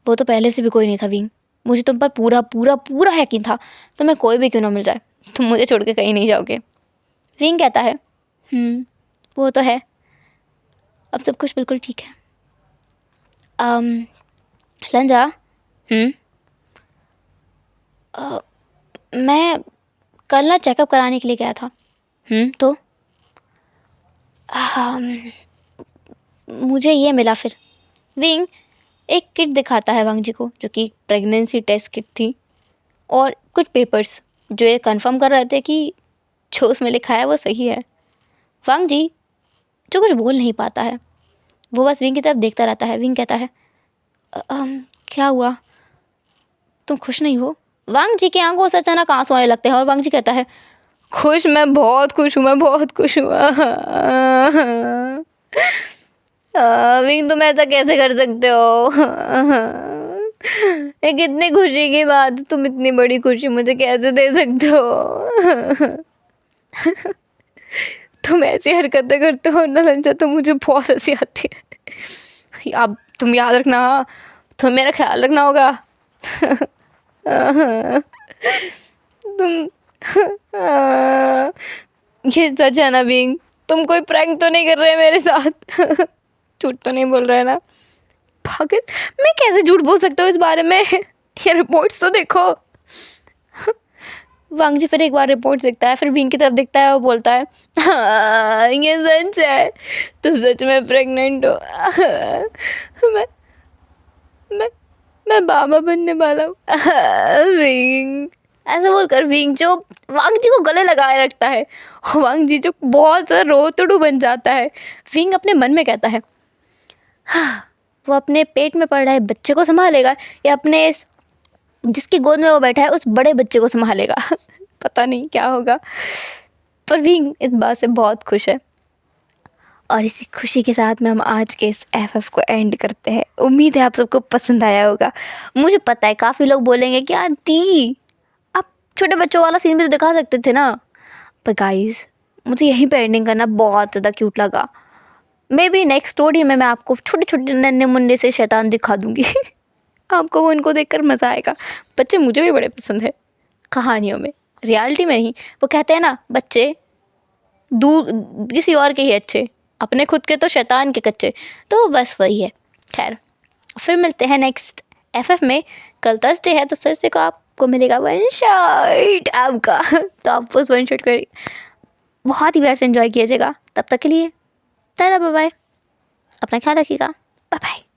वो तो पहले से भी कोई नहीं था विंग, मुझे तुम पर पूरा पूरा पूरा यकीन था, तुम्हें कोई भी क्यों ना मिल जाए तुम मुझे छोड़ के कहीं नहीं जाओगे। विंग कहता है वो तो है, अब सब कुछ बिल्कुल ठीक है। लंजा मैं कल ना चेकअप कराने के लिए गया था। तो मुझे ये मिला। फिर विंग एक किट दिखाता है वांग जी को, जो कि प्रेगनेंसी टेस्ट किट थी, और कुछ पेपर्स जो ये कंफर्म कर रहे थे कि जो उसमें लिखा है वो सही है। वांग जी जो कुछ बोल नहीं पाता है, वो बस विंग की तरफ देखता रहता है। विंग कहता है क्या हुआ, तुम खुश नहीं हो? वांग जी की आंखों से अचानक आंसू आने लगते हैं और वांग जी कहता है खुश, मैं बहुत खुश हूँ, मैं बहुत खुश हूँ। विंग तुम ऐसा कैसे कर सकते हो? ये कितनी खुशी की बात, तुम इतनी बड़ी खुशी मुझे कैसे दे सकते हो? तुम ऐसी हरकतें करते हो ना लंजा, तो मुझे बहुत हंसी आती है। अब तुम याद रखना, तो मेरा ख्याल रखना होगा। तुम ये सच है ना विंग? तुम कोई प्रैंक तो नहीं कर रहे मेरे साथ? झूठ तो नहीं बोल रहे ना? पागल, मैं कैसे झूठ बोल सकता हूँ इस बारे में? ये रिपोर्ट्स तो देखो। वांग जी फिर एक बार रिपोर्ट देखता है, फिर विंग की तरफ देखता है और बोलता है, हाँ ये सच है, तुम सच में प्रेग्नेंट हो। मैं बाबा बनने वाला हूँ। विंग ऐसे बोलकर विंग जो वांग जी को गले लगाए रखता है, वांग जी जो बहुत रोतड़ू बन जाता है। विंग अपने मन में कहता है, हाँ वो अपने पेट में पड़ रहे बच्चे को संभालेगा या अपने इस जिसकी गोद में वो बैठा है उस बड़े बच्चे को संभालेगा। पता नहीं क्या होगा, पर विंग इस बात से बहुत खुश है। और इसी खुशी के साथ में हम आज के इस FF को एंड करते हैं। उम्मीद है आप सबको पसंद आया होगा। मुझे पता है काफ़ी लोग बोलेंगे कि आंटी आप छोटे बच्चों वाला सीन भी तो दिखा सकते थे ना, पर गाइस मुझे यहीं पे एंडिंग करना बहुत ज़्यादा क्यूट लगा। मे बी नेक्स्ट स्टोरी में मैं आपको छोटे छोटे नन्हे मुन्ने से शैतान दिखा दूँगी। आपको उनको देखकर मज़ा आएगा। बच्चे मुझे भी बड़े पसंद है कहानियों में, रियलिटी में नहीं। वो कहते हैं ना बच्चे दूर किसी और के ही अच्छे, अपने खुद के तो शैतान के कच्चे, तो बस वही है। खैर फिर मिलते हैं नेक्स्ट FF में। कल थर्सडे है तो थर्सडे को आपको मिलेगा वन शॉट आपका। तो आप उस वन शॉट कर बहुत ही प्यार से एंजॉय कीजिएगा। तब तक के लिए टाटा बाय बाय, अपना ख्याल रखिएगा, बाय बाय।